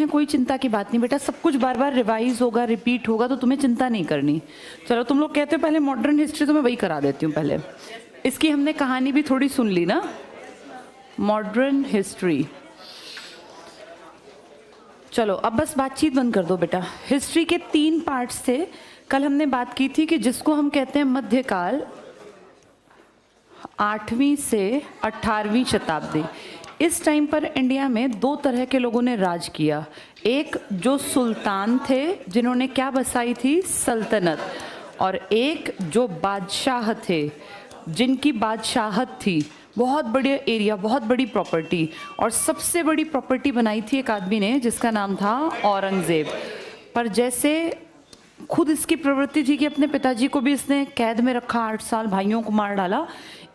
हैं, कोई चिंता की बात नहीं बेटा, सब कुछ बार बार रिवाइज होगा, रिपीट होगा, तो तुम्हें चिंता नहीं करनी। चलो तुम लोग कहते हो पहले मॉडर्न हिस्ट्री, तो मैं वही करा देती हूँ। पहले इसकी हमने कहानी भी थोड़ी सुन ली ना, मॉडर्न हिस्ट्री। चलो अब बस बातचीत बंद कर दो बेटा। हिस्ट्री के 3 पार्ट्स थे। कल हमने बात की थी कि जिसको हम कहते हैं मध्यकाल, 8वीं से 18वीं शताब्दी। इस टाइम पर इंडिया में 2 तरह के लोगों ने राज किया। एक जो सुल्तान थे जिन्होंने क्या बसाई थी, सल्तनत, और एक जो बादशाह थे जिनकी बादशाहत थी, बहुत बड़े एरिया, बहुत बड़ी प्रॉपर्टी, और सबसे बड़ी प्रॉपर्टी बनाई थी एक आदमी ने जिसका नाम था औरंगज़ेब। पर जैसे खुद इसकी प्रवृत्ति थी कि अपने पिताजी को भी इसने कैद में रखा, 8 साल भाइयों को मार डाला,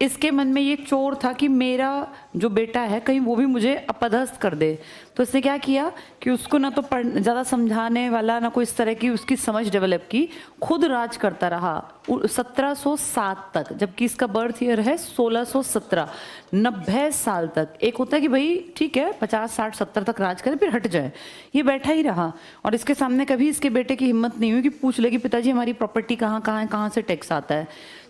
इसके मन में ये चोर था कि मेरा जो बेटा है कहीं वो भी मुझे अपदस्थ कर दे। तो इसने क्या किया कि उसको ना तो ज़्यादा समझाने वाला, ना कोई इस तरह की उसकी समझ डेवलप की, खुद राज करता रहा 1707 तक, जबकि इसका बर्थ ईयर है 1617। 90 साल तक। एक होता है कि भाई ठीक है 50, 60, 70 तक राज करे फिर हट जाए, ये बैठा ही रहा। और इसके सामने कभी इसके बेटे की हिम्मत नहीं हुई कि पूछ ले कि पिताजी हमारी प्रॉपर्टी कहाँ कहाँ है, कहाँ से टैक्स आता है।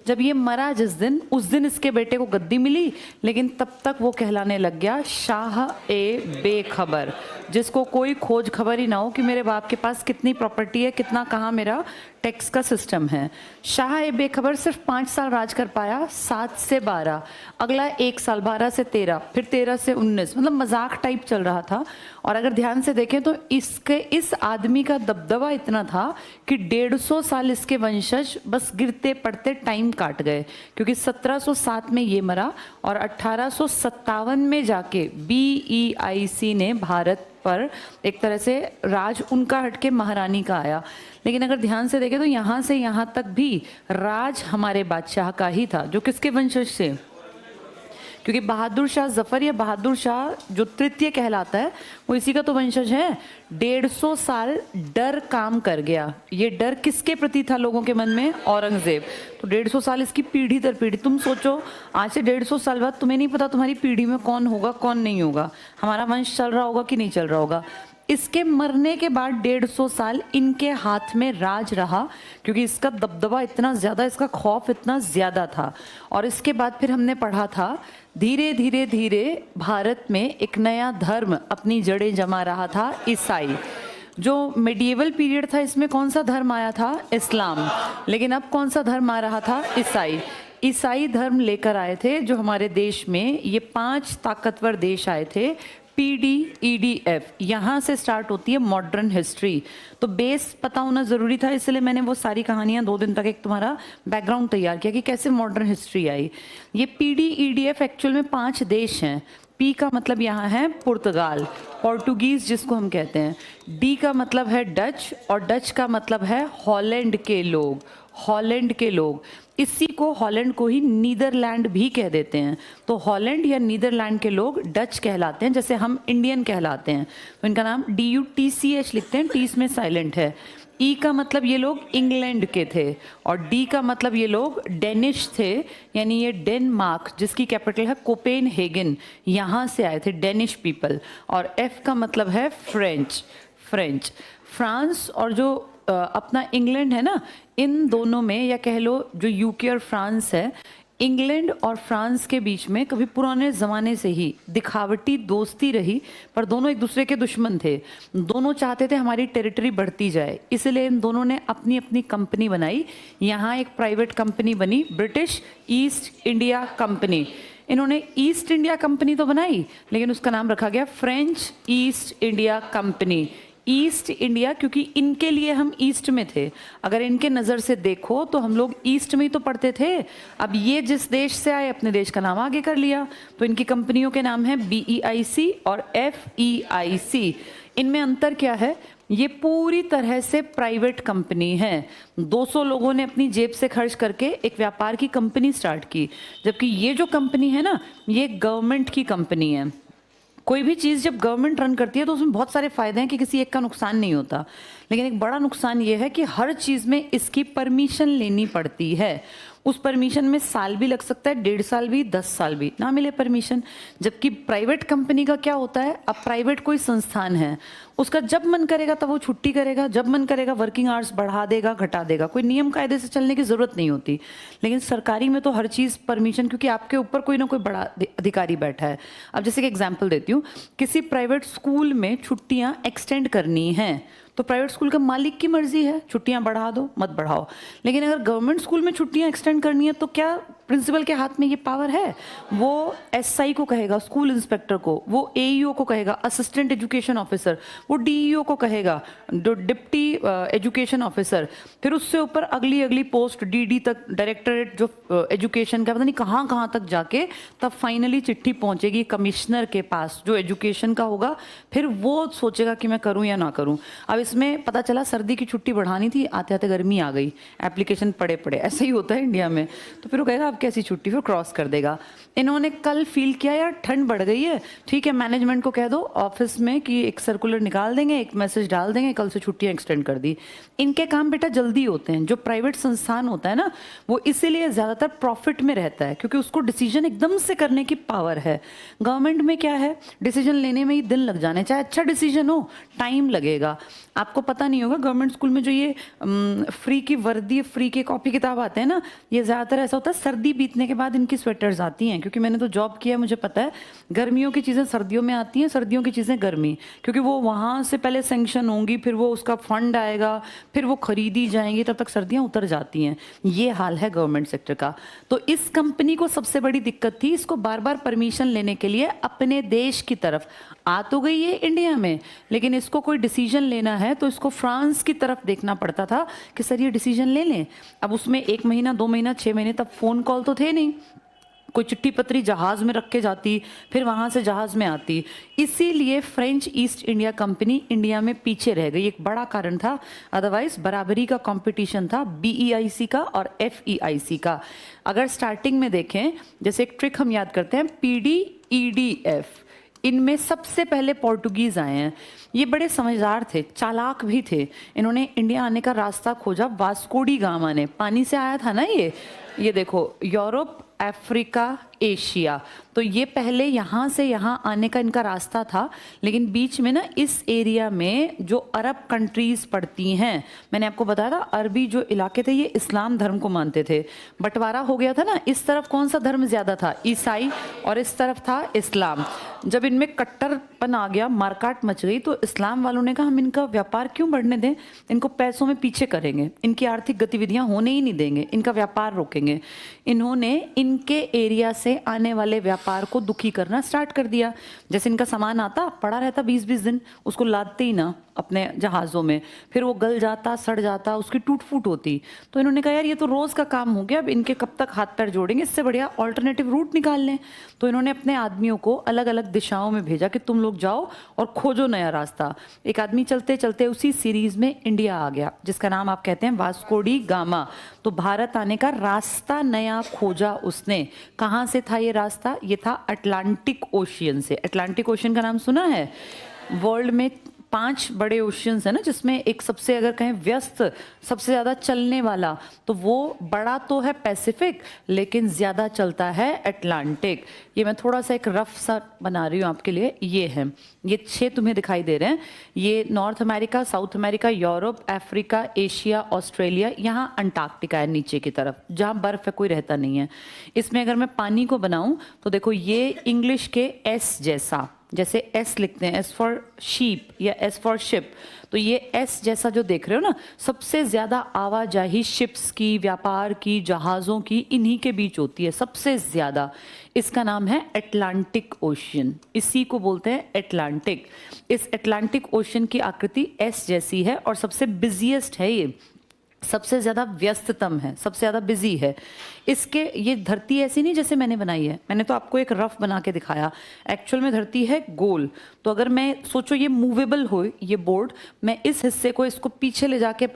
जब ये मरा जिस दिन, उस दिन इसके बेटे को गद्दी मिली, लेकिन तब तक वो कहलाने लग गया शाह ए बेखबर, जिसको कोई खोज खबर ही ना हो कि मेरे बाप के पास कितनी प्रॉपर्टी है, कितना कहाँ मेरा टैक्स का सिस्टम है। शाह ए बेखबर सिर्फ 5 साल राज कर पाया, 7 से 12, अगला 1 साल 12 से 13, फिर 13 से 19, मतलब मजाक टाइप चल रहा था। और अगर ध्यान से देखें तो इस आदमी का दबदबा इतना था कि 150 साल इसके वंशज बस गिरते पड़ते टाइम काट गए, क्योंकि 1707 में ये मरा और 1857 में जाके BEIC ने भारत पर एक तरह से राज उनका हटके महारानी का आया। लेकिन अगर ध्यान से देखें तो यहाँ से यहाँ तक भी राज हमारे बादशाह का ही था, जो किसके वंशज से, क्योंकि बहादुर शाह जफर या बहादुर शाह जो तृतीय कहलाता है वो इसी का तो वंशज है। 150 साल डर काम कर गया। ये डर किसके प्रति था लोगों के मन में, औरंगजेब। तो 150 साल इसकी पीढ़ी दर पीढ़ी, तुम सोचो आज से 150 साल बाद तुम्हें नहीं पता तुम्हारी पीढ़ी में कौन होगा कौन नहीं होगा, हमारा वंश चल रहा होगा कि नहीं चल रहा होगा। इसके मरने के बाद 150 साल इनके हाथ में राज रहा, क्योंकि इसका दबदबा इतना ज़्यादा, इसका खौफ इतना ज़्यादा था। और इसके बाद फिर हमने पढ़ा था धीरे धीरे धीरे भारत में एक नया धर्म अपनी जड़ें जमा रहा था, ईसाई। जो मेडिएवल पीरियड था इसमें कौन सा धर्म आया था, इस्लाम। लेकिन अब कौन सा धर्म आ रहा था, ईसाई। ईसाई धर्म लेकर आए थे जो हमारे देश में ये 5 ताकतवर देश आए थे, PDEDF। यहाँ से स्टार्ट होती है मॉडर्न हिस्ट्री। तो बेस पता होना ज़रूरी था, इसलिए मैंने वो सारी कहानियाँ 2 दिन तक एक तुम्हारा बैकग्राउंड तैयार किया कि कैसे मॉडर्न हिस्ट्री आई। ये PDEDF एक्चुअल में 5 देश हैं। P का मतलब यहाँ है पुर्तगाल, पोर्टुगीज़ जिसको हम कहते हैं। D का मतलब है डच, और डच का मतलब है हॉलैंड के लोग, हॉलैंड के लोग। इसी को हॉलैंड को ही नीदरलैंड भी कह देते हैं। तो हॉलैंड या नीदरलैंड के लोग डच कहलाते हैं, जैसे हम इंडियन कहलाते हैं। तो इनका नाम DUTCH लिखते हैं, T इसमें साइलेंट है। E का मतलब ये लोग इंग्लैंड के थे, और D का मतलब ये लोग डेनिश थे, यानी ये डेनमार्क जिसकी कैपिटल है कोपेनहेगन, यहाँ से आए थे डेनिश पीपल। और F का मतलब है फ्रेंच, फ्रेंच। फ्रांस और जो अपना इंग्लैंड है ना, इन दोनों में, या कह लो जो UK और फ्रांस है, इंग्लैंड और फ्रांस के बीच में कभी पुराने ज़माने से ही दिखावटी दोस्ती रही, पर दोनों एक दूसरे के दुश्मन थे। दोनों चाहते थे हमारी टेरिटरी बढ़ती जाए, इसलिए इन दोनों ने अपनी अपनी कंपनी बनाई। यहाँ एक प्राइवेट कंपनी बनी, ब्रिटिश ईस्ट इंडिया कंपनी। इन्होंने ईस्ट इंडिया कंपनी तो बनाई, लेकिन उसका नाम रखा गया French east India company. East India क्योंकि इनके लिए हम ईस्ट में थे। अगर इनके नज़र से देखो तो हम लोग ईस्ट में ही तो पढ़ते थे। अब ये जिस देश से आए अपने देश का नाम आगे कर लिया, तो इनकी कंपनियों के नाम हैं BEIC और FEIC। इनमें अंतर क्या है, ये पूरी तरह से प्राइवेट कंपनी है। 200 लोगों ने अपनी जेब से खर्च करके एक व्यापार की कंपनी स्टार्ट की, जबकि ये जो कंपनी है ना, ये गवर्नमेंट की कंपनी है। कोई भी चीज़ जब गवर्नमेंट रन करती है तो उसमें बहुत सारे फ़ायदे हैं कि किसी एक का नुकसान नहीं होता, लेकिन एक बड़ा नुकसान ये है कि हर चीज़ में इसकी परमिशन लेनी पड़ती है। उस परमिशन में साल भी लग सकता है, 1.5 साल भी, 10 साल भी ना मिले परमिशन। जबकि प्राइवेट कंपनी का क्या होता है, अब प्राइवेट कोई संस्थान है, उसका जब मन करेगा तब वो छुट्टी करेगा, जब मन करेगा वर्किंग आवर्स बढ़ा देगा, घटा देगा, कोई नियम कायदे से चलने की जरूरत नहीं होती। लेकिन सरकारी में तो हर चीज़ परमिशन, क्योंकि आपके ऊपर कोई ना कोई बड़ा अधिकारी बैठा है। अब जैसे कि एग्जाम्पल देती हूँ, किसी प्राइवेट स्कूल में छुट्टियाँ एक्सटेंड करनी हैं तो प्राइवेट स्कूल का मालिक की मर्जी है, छुट्टियां बढ़ा दो मत बढ़ाओ। लेकिन अगर गवर्नमेंट स्कूल में छुट्टियां एक्सटेंड करनी है तो क्या प्रिंसिपल के हाथ में ये पावर है? वो एसआई को कहेगा, स्कूल इंस्पेक्टर को, वो एईओ को कहेगा, असिस्टेंट एजुकेशन ऑफिसर, वो डीईओ को कहेगा, डिप्टी एजुकेशन ऑफिसर, फिर उससे ऊपर अगली अगली पोस्ट डीडी तक, डायरेक्टरेट जो एजुकेशन का, पता नहीं कहाँ कहाँ तक जाके तब फाइनली चिट्ठी पहुंचेगी कमिश्नर के पास जो एजुकेशन का होगा। फिर वो सोचेगा कि मैं करूं या ना करूं। अब इसमें पता चला सर्दी की छुट्टी बढ़ानी थी, आते आते गर्मी आ गई, एप्लीकेशन पड़े पड़े, ऐसे ही होता है इंडिया में। तो फिर वो कहेगा अब कैसी छुट्टी, फिर क्रॉस कर देगा। इन्होंने कल फील किया यार ठंड बढ़ गई है, ठीक है मैनेजमेंट को कह दो ऑफिस में कि एक सर्कुलर निकाल देंगे, एक मैसेज डाल देंगे, कल से छुट्टियां एक्सटेंड कर दी। इनके काम बेटा जल्दी होते हैं। जो प्राइवेट संस्थान होता है ना, वो इसीलिए ज्यादातर प्रॉफिट में रहता है क्योंकि उसको डिसीजन एकदम से करने की पावर है। गवर्नमेंट में क्या है, डिसीजन लेने में ही दिन लग जाने, चाहे अच्छा डिसीजन हो टाइम लगेगा। आपको पता नहीं होगा गवर्नमेंट स्कूल में जो ये फ्री की वर्दी, फ्री के कॉपी किताब आते हैं ना, ये ज़्यादातर ऐसा होता है सर्दी बीतने के बाद इनकी स्वेटर्स आती हैं। क्योंकि मैंने तो जॉब किया है, मुझे पता है गर्मियों की चीज़ें सर्दियों में आती हैं, सर्दियों की चीज़ें गर्मी, क्योंकि वो वहाँ से पहले सेंक्शन होंगी, फिर वो उसका फंड आएगा, फिर वो खरीदी जाएंगी, तब तक सर्दियाँ उतर जाती हैं। ये हाल है गवर्नमेंट सेक्टर का। तो इस कंपनी को सबसे बड़ी दिक्कत थी, इसको बार बार परमिशन लेने के लिए अपने देश की तरफ आ तो गई है इंडिया में, लेकिन इसको कोई डिसीजन लेना है तो इसको फ्रांस की तरफ देखना पड़ता था कि सर ये डिसीजन ले लें। अब उसमें 1 महीना 2 महीना 6 महीने तब फोन कॉल तो थे नहीं, कोई चिट्ठी पत्री जहाज में रख के जाती, फिर वहां से जहाज में आती। इसीलिए French east India company India में पीछे रह गई, एक बड़ा कारण था। अदरवाइज बराबरी का कंपटीशन था बीईआईसी का और एफईआईसी का। अगर स्टार्टिंग में देखें, जैसे एक ट्रिक हम याद करते हैं, पीडीईडीएफ, इनमें सबसे पहले पोर्टुगीज आए हैं। ये बड़े समझदार थे, चालाक भी थे। इन्होंने इंडिया आने का रास्ता खोजा वास्को डी गामा ने, पानी से आया था ना ये देखो, यूरोप, अफ्रीका, एशिया, तो ये पहले यहाँ से यहाँ आने का इनका रास्ता था। लेकिन बीच में ना इस एरिया में जो अरब कंट्रीज पड़ती हैं, मैंने आपको बताया था अरबी जो इलाके थे ये इस्लाम धर्म को मानते थे, बंटवारा हो गया था ना, इस तरफ कौन सा धर्म ज्यादा था, ईसाई, और इस तरफ था इस्लाम। जब इनमें कट्टरपन आ गया, मारकाट मच गई, तो इस्लाम वालों ने कहा हम इनका व्यापार क्यों बढ़ने दें, इनको पैसों में पीछे करेंगे, इनकी आर्थिक गतिविधियां होने ही नहीं देंगे, इनका व्यापार रोकेंगे। इन्होंने इनके एरिया से आने वाले व्यापार को दुखी करना स्टार्ट कर दिया। जैसे इनका सामान आता पड़ा रहता 20-20 दिन, उसको लादते ही ना अपने जहाज़ों में, फिर वो गल जाता, सड़ जाता, उसकी टूट फूट होती। तो इन्होंने कहा यार ये तो रोज़ का काम हो गया, अब इनके कब तक हाथ पैर जोड़ेंगे, इससे बढ़िया ऑल्टरनेटिव रूट निकाल लें। तो इन्होंने अपने आदमियों को अलग अलग दिशाओं में भेजा कि तुम लोग जाओ और खोजो नया रास्ता। एक आदमी चलते चलते उसी सीरीज में इंडिया आ गया, जिसका नाम आप कहते हैं वास्को डी गामा। तो भारत आने का रास्ता नया खोजा उसने। कहाँ से था ये रास्ता? ये था अटलांटिक ओशियन से। अटलांटिक ओशियन का नाम सुना है? वर्ल्ड में 5 बड़े ओशियंस है ना, जिसमें एक सबसे अगर कहें व्यस्त, सबसे ज़्यादा चलने वाला, तो वो बड़ा तो है पैसिफिक, लेकिन ज़्यादा चलता है अटलांटिक। ये मैं थोड़ा सा एक रफ सा बना रही हूँ आपके लिए। ये 6 तुम्हें दिखाई दे रहे हैं। ये north America, south America, Europe, Africa, Asia, Australia, यहाँ अंटार्कटिका है नीचे की तरफ, जहाँ बर्फ है, कोई रहता नहीं है। इसमें अगर मैं पानी को बनाऊँ तो देखो ये इंग्लिश के एस जैसा, जैसे एस लिखते हैं, एस फॉर शीप या एस फॉर शिप, तो ये एस जैसा जो देख रहे हो ना, सबसे ज्यादा आवाजाही शिप्स की, व्यापार की, जहाजों की इन्हीं के बीच होती है सबसे ज्यादा। इसका नाम है अटलांटिक ओशियन, इसी को बोलते हैं अटलांटिक। इस अटलांटिक ओशियन की आकृति एस जैसी है और सबसे बिजिएस्ट है, ये सबसे ज़्यादा व्यस्ततम है, सबसे ज़्यादा बिजी है। इसके ये धरती ऐसी नहीं जैसे मैंने बनाई है, मैंने तो आपको एक रफ बना के दिखाया, एक्चुअल में धरती है गोल। तो अगर मैं सोचो ये मूवेबल हो ये बोर्ड, मैं इस हिस्से को इसको पीछे ले जाके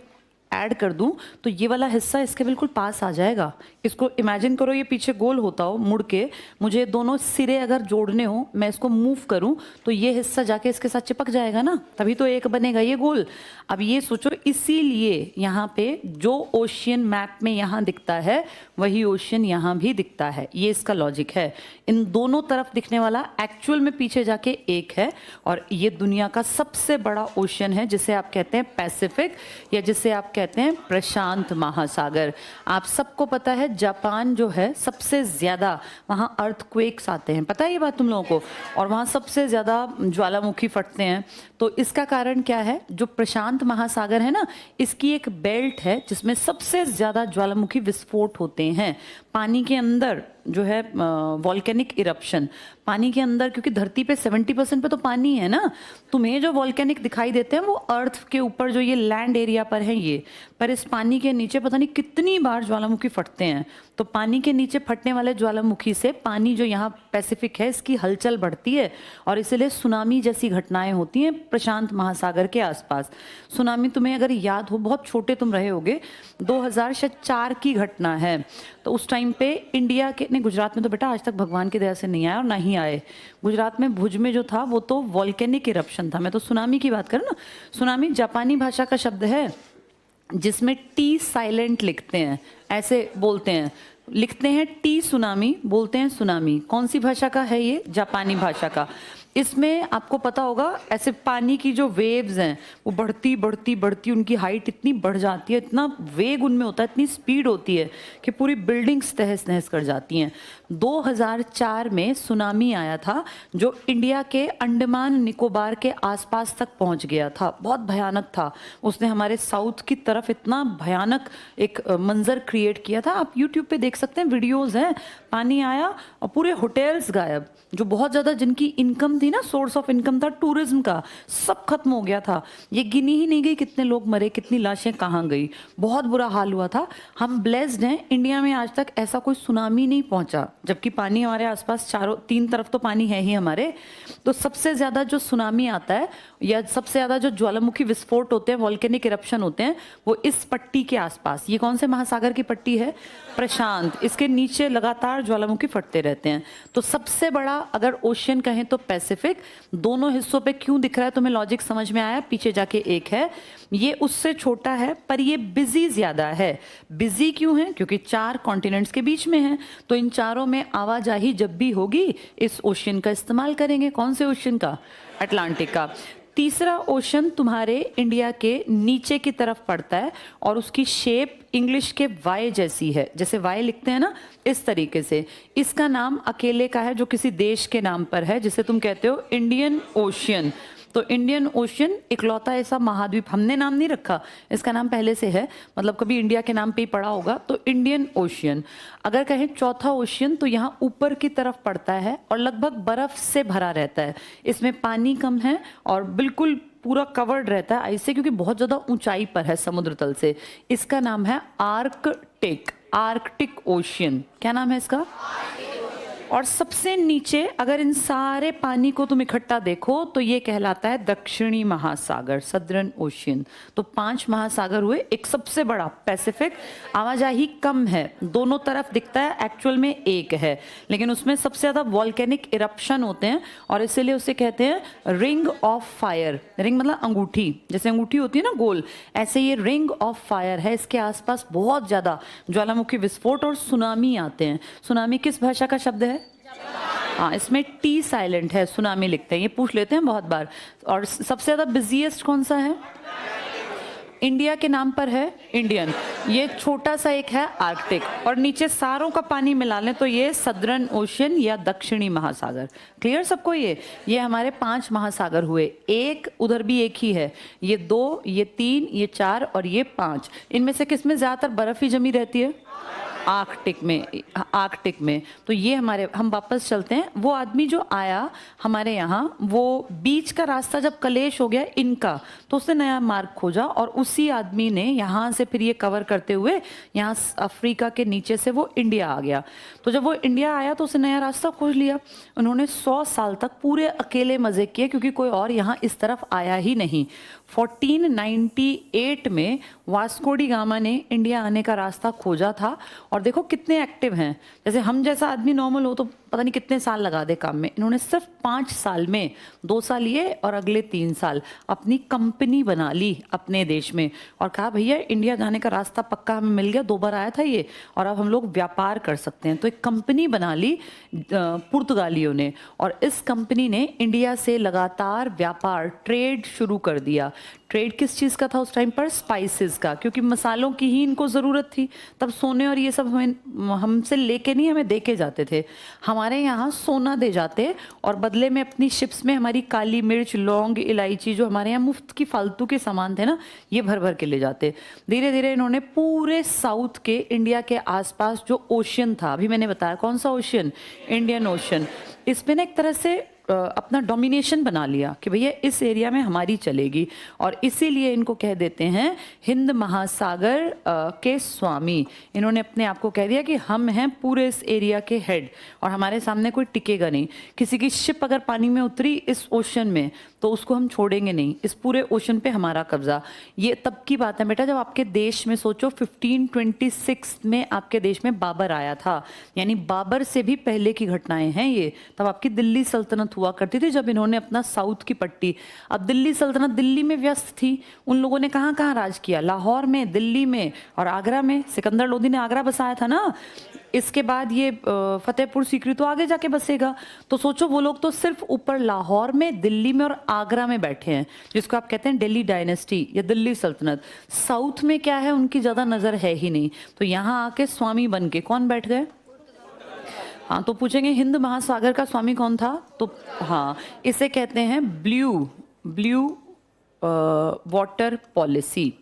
ऐड कर दूं तो ये वाला हिस्सा इसके बिल्कुल पास आ जाएगा। इसको इमेजिन करो ये पीछे गोल होता हो मुड़ के, मुझे दोनों सिरे अगर जोड़ने हो, मैं इसको मूव करूं तो ये हिस्सा जाके इसके साथ चिपक जाएगा ना, तभी तो एक बनेगा ये गोल। अब ये सोचो, इसीलिए यहाँ पे जो ओशियन मैप में यहाँ दिखता है वही ओशियन यहाँ भी दिखता है। ये इसका लॉजिक है। इन दोनों तरफ दिखने वाला एक्चुअल में पीछे जाके एक है, और ये दुनिया का सबसे बड़ा ओशियन है जिसे आप कहते हैं पैसिफिक, या जिसे आप कहते हैं प्रशांत महासागर। आप सबको पता है जापान जो है सबसे ज्यादा वहाँ अर्थक्वेक्स आते हैं, पता है ये बात तुम लोगों को, और वहाँ सबसे ज्यादा ज्वालामुखी फटते हैं। तो इसका कारण क्या है, जो प्रशांत महासागर है ना, इसकी एक बेल्ट है जिसमें सबसे ज्यादा ज्वालामुखी विस्फोट होते हैं। पानी के अंदर जो है वॉल्केनिक इरप्शन, पानी के अंदर, क्योंकि धरती पे 70% पे तो पानी है ना, तुम्हें जो वॉल्केनिक दिखाई देते हैं वो अर्थ के ऊपर जो ये लैंड एरिया पर है ये, पर इस पानी के नीचे पता नहीं कितनी बार ज्वालामुखी फटते हैं। तो पानी के नीचे फटने वाले ज्वालामुखी से पानी जो यहाँ पैसिफिक है इसकी हलचल बढ़ती है, और इसलिए सुनामी जैसी घटनाएं होती हैं प्रशांत महासागर के आसपास। सुनामी तुम्हें अगर याद हो, बहुत छोटे तुम रहे होगे, 2004 की घटना है। तो उस टाइम पे इंडिया के, नहीं गुजरात में तो बेटा आज तक भगवान की दया से नहीं आया और ना ही आए। गुजरात में भुज में जो था वो तो वॉल्केनिक इरप्शन था। मैं तो सुनामी की बात करूँ ना, सुनामी जापानी भाषा का शब्द है जिसमें टी साइलेंट लिखते हैं, ऐसे बोलते हैं, लिखते हैं टी सुनामी, बोलते हैं सुनामी। कौन सी भाषा का है ये? जापानी भाषा का। इसमें आपको पता होगा ऐसे पानी की जो वेव्स हैं वो बढ़ती बढ़ती बढ़ती, उनकी हाइट इतनी बढ़ जाती है, इतना वेग उनमें होता है, इतनी स्पीड होती है कि पूरी बिल्डिंग्स तहस नहस कर जाती हैं। 2004 में सुनामी आया था जो इंडिया के अंडमान निकोबार के आसपास तक पहुंच गया था। बहुत भयानक था, उसने हमारे साउथ की तरफ इतना भयानक एक मंजर क्रिएट किया था। आप यूट्यूब पे देख सकते हैं, वीडियोस हैं। पानी आया और पूरे होटल्स गायब, जो बहुत ज़्यादा जिनकी इनकम थी ना, सोर्स ऑफ इनकम था टूरिज्म का, सब खत्म हो गया था। ये गिनी ही नहीं गई कितने लोग मरे, कितनी लाशें कहाँ गई, बहुत बुरा हाल हुआ था। हम ब्लेस्ड हैं, इंडिया में आज तक ऐसा कोई सुनामी नहीं पहुंचा, जबकि पानी हमारे आसपास चारों तीन तरफ तो पानी है ही हमारे। तो सबसे ज़्यादा जो सुनामी आता है या सबसे ज़्यादा जो ज्वालामुखी विस्फोट होते हैं, वॉल्केनिक इरप्शन होते हैं, वो इस पट्टी के आसपास। ये कौन से महासागर की पट्टी है? प्रशांत। इसके नीचे लगातार ज्वालामुखी फटते रहते हैं। तो सबसे बड़ा अगर ओशियन कहें तो पैसिफिक। दोनों हिस्सों पे क्यों दिख रहा है तुम्हें लॉजिक समझ में आया? पीछे जाके एक है, ये उससे छोटा है पर ये बिजी ज्यादा है। बिजी क्यों है? क्योंकि 4 कॉन्टिनेंट्स के बीच में है, तो इन चारों में आवाजाही जब भी होगी इस ओशियन का इस्तेमाल करेंगे। कौन से ओशियन का? अटलांटिक का। तीसरा ओशन तुम्हारे इंडिया के नीचे की तरफ पड़ता है और उसकी शेप इंग्लिश के वाई जैसी है, जैसे वाई लिखते हैं ना, इस तरीके से। इसका नाम अकेले का है जो किसी देश के नाम पर है, जिसे तुम कहते हो इंडियन ओशियन। तो इंडियन ओशियन इकलौता ऐसा महाद्वीप, हमने नाम नहीं रखा, इसका नाम पहले से है, मतलब कभी इंडिया के नाम पे ही पड़ा होगा, तो इंडियन ओशियन। अगर कहें चौथा ओशियन तो यहाँ ऊपर की तरफ पड़ता है और लगभग बर्फ से भरा रहता है। इसमें पानी कम है और बिल्कुल पूरा कवर्ड रहता है आइस से, क्योंकि बहुत ज़्यादा ऊंचाई पर है समुद्र तल से। इसका नाम है आर्कटिक, आर्कटिक ओशियन। क्या नाम है इसका? और सबसे नीचे अगर इन सारे पानी को तुम इकट्ठा देखो तो ये कहलाता है दक्षिणी महासागर, सदर्न ओशियन। तो 5 महासागर हुए, एक सबसे बड़ा पैसिफिक। आवाजाही कम है, दोनों तरफ दिखता है, एक्चुअल में एक है, लेकिन उसमें सबसे ज़्यादा वॉल्केनिक इरप्शन होते हैं और इसीलिए उसे कहते हैं रिंग ऑफ फायर। रिंग मतलब अंगूठी, जैसे अंगूठी होती है ना गोल, ऐसे ये रिंग ऑफ फायर है। इसके आसपास बहुत ज़्यादा ज्वालामुखी विस्फोट और सुनामी आते हैं। सुनामी किस भाषा का शब्द है? हाँ, इसमें टी साइलेंट है, सुनामी लिखते हैं, ये पूछ लेते हैं बहुत बार। और सबसे ज्यादा बिजिएस्ट कौन सा है? इंडिया के नाम पर है इंडियन। ये छोटा सा एक है आर्कटिक, और नीचे सारों का पानी मिला लें तो ये सदर्न ओशियन या दक्षिणी महासागर। क्लियर सबको? ये हमारे 5 महासागर हुए। एक उधर भी एक ही है, ये 2, ये 3, ये 4 और ये 5। इनमें से किसमें ज्यादातर बर्फ ही जमी रहती है? आर्कटिक में। तो ये हम वापस चलते हैं। वो आदमी जो आया हमारे यहाँ, वो बीच का रास्ता जब कलेश हो गया इनका, तो उसने नया मार्ग खोजा और उसी आदमी ने यहाँ से फिर ये कवर करते हुए यहाँ अफ्रीका के नीचे से वो इंडिया आ गया। तो जब वो इंडिया आया तो उसने नया रास्ता खोज लिया। उन्होंने 100 साल तक पूरे अकेले मजे किए क्योंकि कोई और यहाँ इस तरफ आया ही नहीं। 1498 में वास्को डी गामा ने इंडिया आने का रास्ता खोजा था। और देखो कितने एक्टिव हैं, जैसे हम जैसा आदमी नॉर्मल हो तो पता नहीं कितने साल लगा दे काम में, इन्होंने सिर्फ 5 साल में 2 साल ये और अगले 3 साल अपनी कंपनी बना ली अपने देश में और कहा भैया इंडिया जाने का रास्ता पक्का हमें मिल गया, 2 बार आया था ये और अब हम लोग व्यापार कर सकते हैं। तो एक कंपनी बना ली पुर्तगालियों ने और इस कंपनी ने इंडिया से लगातार व्यापार ट्रेड शुरू कर दिया। ट्रेड किस चीज़ का था उस टाइम पर? स्पाइसेस का, क्योंकि मसालों की ही इनको ज़रूरत थी। तब सोने और ये सब हमसे लेके नहीं, हमें दे के जाते थे। हमारे यहाँ सोना दे जाते और बदले में अपनी शिप्स में हमारी काली मिर्च, लौंग, इलायची, जो हमारे यहाँ मुफ्त की फालतू के सामान थे ना, ये भर भर के ले जाते। धीरे धीरे इन्होंने पूरे साउथ के इंडिया के आसपास जो ओशियन था, अभी मैंने बताया कौन सा ओशियन, इंडियन ओशियन, इसमें ना एक तरह से अपना डोमिनेशन बना लिया कि भैया इस एरिया में हमारी चलेगी। और इसीलिए इनको कह देते हैं हिंद महासागर के स्वामी। इन्होंने अपने आप को कह दिया कि हम हैं पूरे इस एरिया के हेड और हमारे सामने कोई टिकेगा नहीं। किसी की शिप अगर पानी में उतरी इस ओशन में तो उसको हम छोड़ेंगे नहीं, इस पूरे ओशन पे हमारा कब्जा। ये तब की बात है बेटा जब आपके देश में सोचो 1526 में आपके देश में बाबर आया था, यानी बाबर से भी पहले की घटनाएं हैं ये। तब आपकी दिल्ली सल्तनत हुआ करती थी जब इन्होंने अपना साउथ की पट्टी, अब दिल्ली सल्तनत दिल्ली में व्यस्त थी। उन लोगों ने कहाँ कहाँ राज किया? लाहौर में, दिल्ली में और आगरा में। सिकंदर लोदी ने आगरा बसाया था ना। इसके बाद ये फतेहपुर सीकरी तो आगे जाके बसेगा। तो सोचो वो लोग तो सिर्फ ऊपर लाहौर में, दिल्ली में और आगरा में बैठे हैं, जिसको आप कहते हैं दिल्ली डायनेस्टी या दिल्ली सल्तनत। साउथ में क्या है उनकी ज़्यादा नज़र है ही नहीं। तो यहाँ आके स्वामी बन के कौन बैठ गए? हाँ, तो पूछेंगे हिंद महासागर का स्वामी कौन था? तो हाँ, इसे कहते हैं ब्लू वाटर पॉलिसी।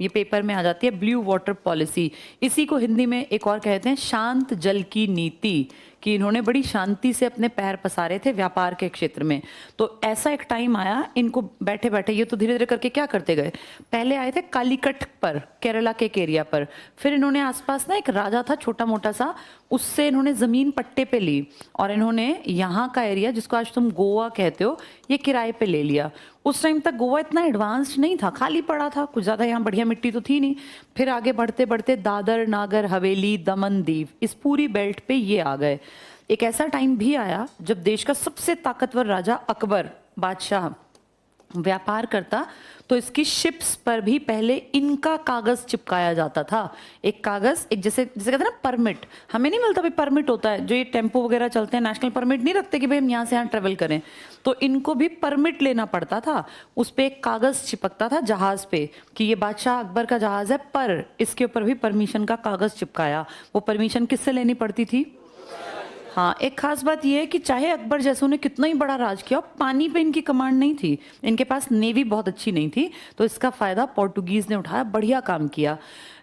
ये पेपर में आ जाती है ब्लू वाटर पॉलिसी। इसी को हिंदी में एक और कहते हैं शांत जल की नीति, कि इन्होंने बड़ी शांति से अपने पैर पसारे थे व्यापार के क्षेत्र में। तो ऐसा एक टाइम आया, इनको बैठे बैठे ये तो धीरे धीरे करके क्या करते गए, पहले आए थे कालीकट पर, केरला के एक एरिया पर। फिर इन्होंने आसपास ना एक राजा था छोटा मोटा सा, उससे इन्होंने ज़मीन पट्टे पे ली और इन्होंने यहाँ का एरिया जिसको आज तुम गोवा कहते हो ये किराए पे ले लिया। उस टाइम तक गोवा इतना एडवांस्ड नहीं था, खाली पड़ा था, कुछ ज़्यादा यहाँ बढ़िया मिट्टी तो थी नहीं। फिर आगे बढ़ते बढ़ते दादर, नागर हवेली, दमन दीव, इस पूरी बेल्ट पे ये आ गए। एक ऐसा टाइम भी आया जब देश का सबसे ताकतवर राजा अकबर बादशाह व्यापार करता तो इसकी शिप्स पर भी पहले इनका कागज चिपकाया जाता था। एक कागज, एक जैसे जैसे कहते हैं ना परमिट, हमें नहीं मिलता भाई, परमिट होता है जो ये टेम्पो वगैरह चलते हैं, नेशनल परमिट नहीं रखते कि भाई हम यहाँ से यहाँ ट्रेवल करें, तो इनको भी परमिट लेना पड़ता था। उस पर एक कागज चिपकता था जहाज पे कि ये बादशाह अकबर का जहाज है, पर इसके ऊपर भी परमिशन का कागज चिपकाया। वो परमिशन किससे लेनी पड़ती थी? हाँ, एक खास बात यह है कि चाहे अकबर जैसों ने कितना ही बड़ा राज किया, पानी पे इनकी कमांड नहीं थी, इनके पास नेवी बहुत अच्छी नहीं थी, तो इसका फायदा पोर्टुगीज ने उठाया, बढ़िया काम किया।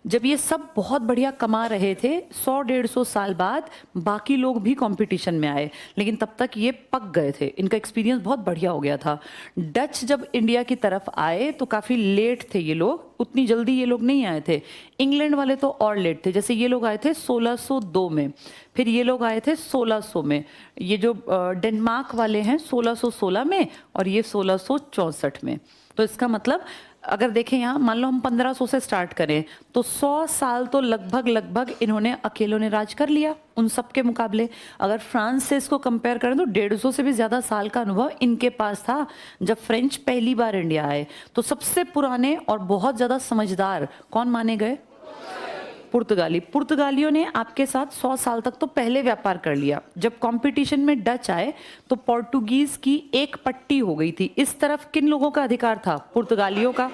जब ये सब बहुत बढ़िया कमा रहे थे, 100-150 साल बाद बाकी लोग भी कंपटीशन में आए, लेकिन तब तक ये पक गए थे, इनका एक्सपीरियंस बहुत बढ़िया हो गया था। डच जब इंडिया की तरफ आए तो काफ़ी लेट थे ये लोग, उतनी जल्दी ये लोग नहीं आए थे। इंग्लैंड वाले तो और लेट थे, जैसे ये लोग आए थे 1602 में, फिर ये लोग आए थे 1600 में, ये जो डेनमार्क वाले हैं 1616 में और ये 1664 में। तो इसका मतलब अगर देखें यहाँ, मान लो हम 1500 से स्टार्ट करें तो 100 साल तो लगभग इन्होंने अकेलों ने राज कर लिया उन सब के मुकाबले। अगर फ्रांस से इसको कंपेयर करें तो 150 से भी ज़्यादा साल का अनुभव इनके पास था। जब फ्रेंच पहली बार इंडिया आए तो सबसे पुराने और बहुत ज़्यादा समझदार कौन माने गए? पुर्तगालियों ने आपके साथ 100 साल तक तो पहले व्यापार कर लिया। जब कंपटीशन में डच आए तो पोर्टुगीज की एक पट्टी हो गई थी। इस तरफ किन लोगों का अधिकार था? पुर्तगालियों का।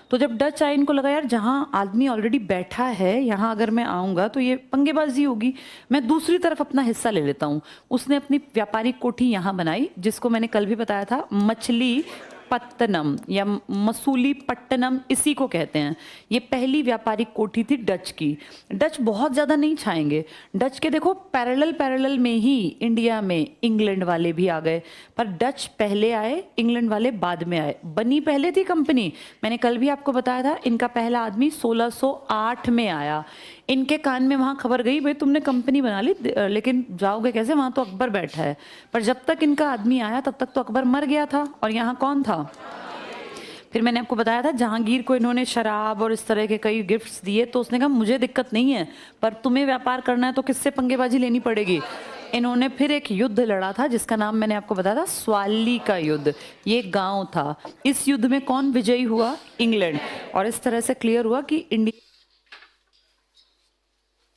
तो जब डच आए, इनको लगा यार जहाँ आदमी ऑलरेडी बैठा है यहाँ अगर मैं आऊँगा तो ये पंगेबाजी होगी, मैं दूसरी तरफ अपना हिस्सा ले लेता हूँ। उसने अपनी व्यापारिक कोठी यहाँ बनाई, जिसको मैंने कल भी बताया था, मछली पत्तनम या मसूलीपट्टनम, इसी को कहते हैं। ये पहली व्यापारिक कोठी थी डच की। डच बहुत ज़्यादा नहीं छाएंगे। डच के देखो पैरेलल में ही इंडिया में इंग्लैंड वाले भी आ गए, पर डच पहले आए, इंग्लैंड वाले बाद में आए। बनी पहले थी कंपनी, मैंने कल भी आपको बताया था, इनका पहला आदमी 1608 में आया। इनके कान में वहाँ खबर गई, भाई तुमने कंपनी बना ली, लेकिन जाओगे कैसे, वहाँ तो अकबर बैठा है। पर जब तक इनका आदमी आया तब तक तो अकबर मर गया था, और यहाँ कौन था? फिर मैंने आपको बताया था जहांगीर को इन्होंने शराब और इस तरह के कई गिफ्ट्स दिए, तो उसने कहा मुझे दिक्कत नहीं है, पर तुम्हें व्यापार करना है तो किससे पंगेबाजी लेनी पड़ेगी। इन्होंने फिर एक युद्ध लड़ा था जिसका नाम मैंने आपको बताया था स्वाली का युद्ध। ये गांव था। इस युद्ध में कौन विजयी हुआ? इंग्लैंड। और इस तरह से क्लियर हुआ कि इंडिया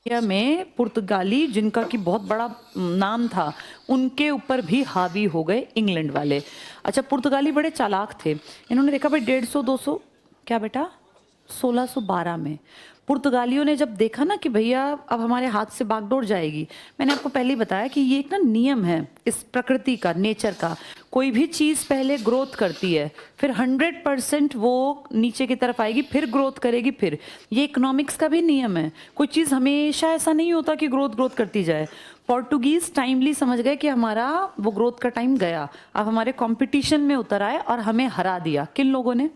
में पुर्तगाली, जिनका कि बहुत बड़ा नाम था, उनके ऊपर भी हावी हो गए इंग्लैंड वाले। अच्छा, पुर्तगाली बड़े चालाक थे। इन्होंने देखा भाई 150-200, क्या बेटा, 1612 में पुर्तगालियों ने जब देखा ना कि भैया अब हमारे हाथ से बागडोर जाएगी, मैंने आपको पहले ही बताया कि ये एक ना नियम है इस प्रकृति का, नेचर का। कोई भी चीज़ पहले ग्रोथ करती है, फिर 100% वो नीचे की तरफ आएगी, फिर ग्रोथ करेगी। फिर ये इकोनॉमिक्स का भी नियम है, कोई चीज़ हमेशा ऐसा नहीं होता कि ग्रोथ करती जाए। पोर्टुगीज टाइमली समझ गए कि हमारा वो ग्रोथ का टाइम गया, अब हमारे कंपटीशन में उतर आए और हमें हरा दिया। किन लोगों ने?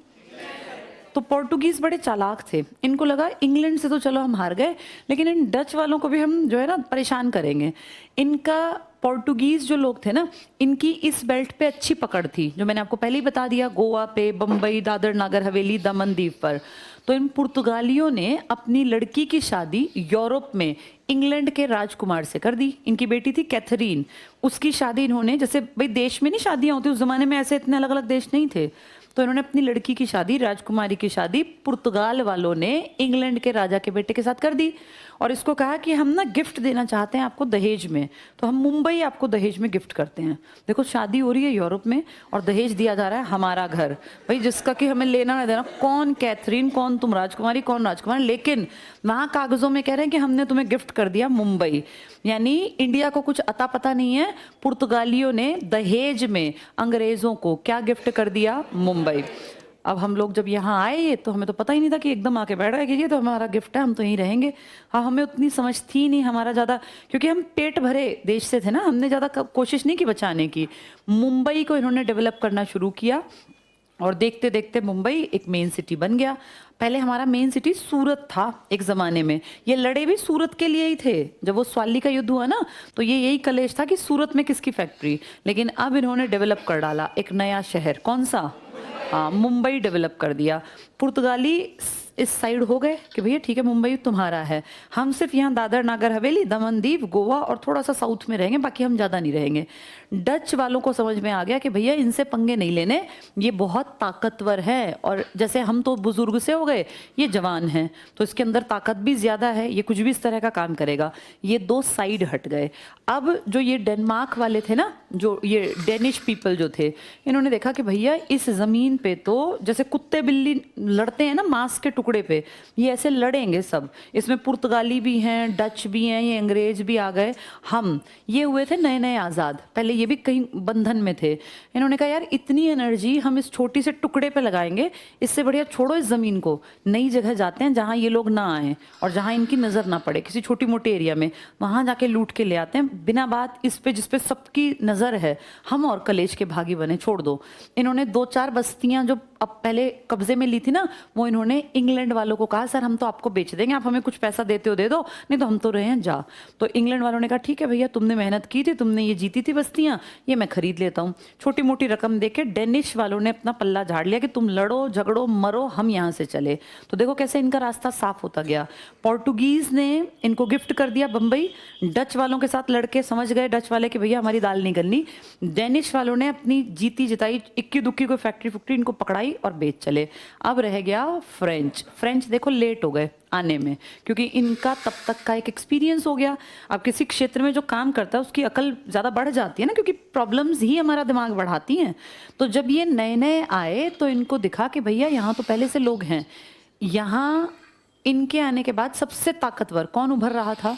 तो पोर्टुगीज बड़े चालाक थे। इनको लगा इंग्लैंड से तो चलो हम हार गए, लेकिन इन डच वालों को भी हम जो है ना परेशान करेंगे। इनका पोर्टुगीज जो लोग थे ना, इनकी इस बेल्ट पे अच्छी पकड़ थी, जो मैंने आपको पहले ही बता दिया, गोवा पे, बम्बई, दादर नागर हवेली, दमन दीव पर। तो इन पुर्तगालियों ने अपनी लड़की की शादी यूरोप में इंग्लैंड के राजकुमार से कर दी। इनकी बेटी थी कैथरीन, उसकी शादी इन्होंने, जैसे भाई देश में नहीं शादियां होती उस जमाने में, ऐसे इतने अलग अलग देश नहीं थे, तो इन्होंने अपनी लड़की की शादी, राजकुमारी की शादी पुर्तगाल वालों ने इंग्लैंड के राजा के बेटे के साथ कर दी। और इसको कहा कि हम ना गिफ्ट देना चाहते हैं आपको दहेज में, तो हम मुंबई आपको दहेज में गिफ्ट करते हैं। देखो शादी हो रही है यूरोप में और दहेज दिया जा रहा है हमारा घर, भाई जिसका कि हमें लेना ना देना, कौन कैथरीन, कौन तुम राजकुमारी, कौन राजकुमार, लेकिन वहाँ कागजों में कह रहे हैं कि हमने तुम्हें गिफ्ट कर दिया मुंबई। यानी इंडिया को कुछ अता पता नहीं है, पुर्तगालियों ने दहेज में अंग्रेजों को क्या गिफ्ट कर दिया? मुंबई। अब हम लोग जब यहाँ आए तो हमें तो पता ही नहीं था कि एकदम आके बैठ गए कि ये तो हमारा गिफ्ट है, हम तो यहीं रहेंगे। हाँ, हमें उतनी समझ थी नहीं, हमारा ज़्यादा, क्योंकि हम पेट भरे देश से थे ना, हमने ज़्यादा कोशिश नहीं की बचाने की। मुंबई को इन्होंने डेवलप करना शुरू किया और देखते देखते मुंबई एक मेन सिटी बन गया। पहले हमारा मेन सिटी सूरत था एक ज़माने में। ये लड़े भी सूरत के लिए ही थे। जब वो स्वाली का युद्ध हुआ ना, तो ये यही कलेश था कि सूरत में किसकी फैक्ट्री, लेकिन अब इन्होंने डेवलप कर डाला एक नया शहर। कौन सा? हाँ, मुंबई डेवलप कर दिया। पुर्तगाली इस साइड हो गए कि भैया ठीक है मुंबई तुम्हारा है, हम सिर्फ यहाँ दादर नागर हवेली, दमन दीव, गोवा और थोड़ा सा साउथ में रहेंगे, बाकी हम ज़्यादा नहीं रहेंगे। डच वालों को समझ में आ गया कि भैया इनसे पंगे नहीं लेने, ये बहुत ताकतवर है, और जैसे हम तो बुजुर्ग से हो गए, ये जवान हैं, तो इसके अंदर ताकत भी ज़्यादा है, ये कुछ भी इस तरह का काम करेगा। ये दो साइड हट गए। अब जो ये डेनमार्क वाले थे ना, जो ये डेनिश पीपल जो थे, इन्होंने देखा कि भैया इस ज़मीन पे तो जैसे कुत्ते बिल्ली लड़ते हैं ना मांस के टुकड़े पे, ये ऐसे लड़ेंगे सब। इसमें पुर्तगाली भी हैं, डच भी हैं, ये अंग्रेज भी आ गए। हम ये हुए थे नए नए आज़ाद, पहले ये भी कहीं बंधन में थे। इन्होंने कहा यार इतनी एनर्जी हम इस छोटी से टुकड़े पे लगाएंगे, इससे बढ़िया छोड़ो इस ज़मीन को, नई जगह जाते हैं जहाँ ये लोग ना आएँ और जहाँ इनकी नज़र ना पड़े, किसी छोटी मोटी एरिया में, वहाँ जाके लूट के ले आते हैं बिना बात इस पे जिस पे सबकी नज़र है, हम और कलेश के भागी बने, छोड़ दो। इन्होंने 2-4 बस्तियाँ जो अब पहले कब्जे में ली थी ना, वो इन्होंने इंग्लैंड वालों को कहा सर हम तो आपको बेच देंगे, आप हमें कुछ पैसा देते हो दे दो, नहीं तो हम तो रहे हैं जा। तो इंग्लैंड वालों ने कहा ठीक है भैया, तुमने मेहनत की थी, तुमने ये जीती थी बस्तियाँ, ये मैं खरीद लेता हूँ। छोटी मोटी रकम देके डेनिश वालों ने अपना पल्ला झाड़ लिया कि तुम लड़ो झगड़ो मरो, हम यहाँ से चले। तो देखो कैसे इनका रास्ता साफ होता गया। पोर्टुगीज ने इनको गिफ्ट कर दिया बम्बई, डच वालों के साथ लड़के समझ गए डच वाले कि भैया हमारी दाल नहीं गलनी। डेनिश वालों ने अपनी जीती जिताई इक्की दुक्की कोई फैक्ट्री इनको पकड़ाई और बेच चले। अब रह गया फ्रेंच। फ्रेंच देखो लेट हो गए आने में, क्योंकि इनका तब तक का एक एक्सपीरियंस हो गया। अब किसी क्षेत्र में जो काम करता है उसकी अकल ज़्यादा बढ़ जाती है ना, क्योंकि प्रॉब्लम्स ही हमारा दिमाग बढ़ाती हैं। तो जब ये नए नए आए तो इनको दिखा कि भैया यहाँ तो पहले से लोग हैं। यहाँ इनके आने के बाद सबसे ताकतवर कौन उभर रहा था?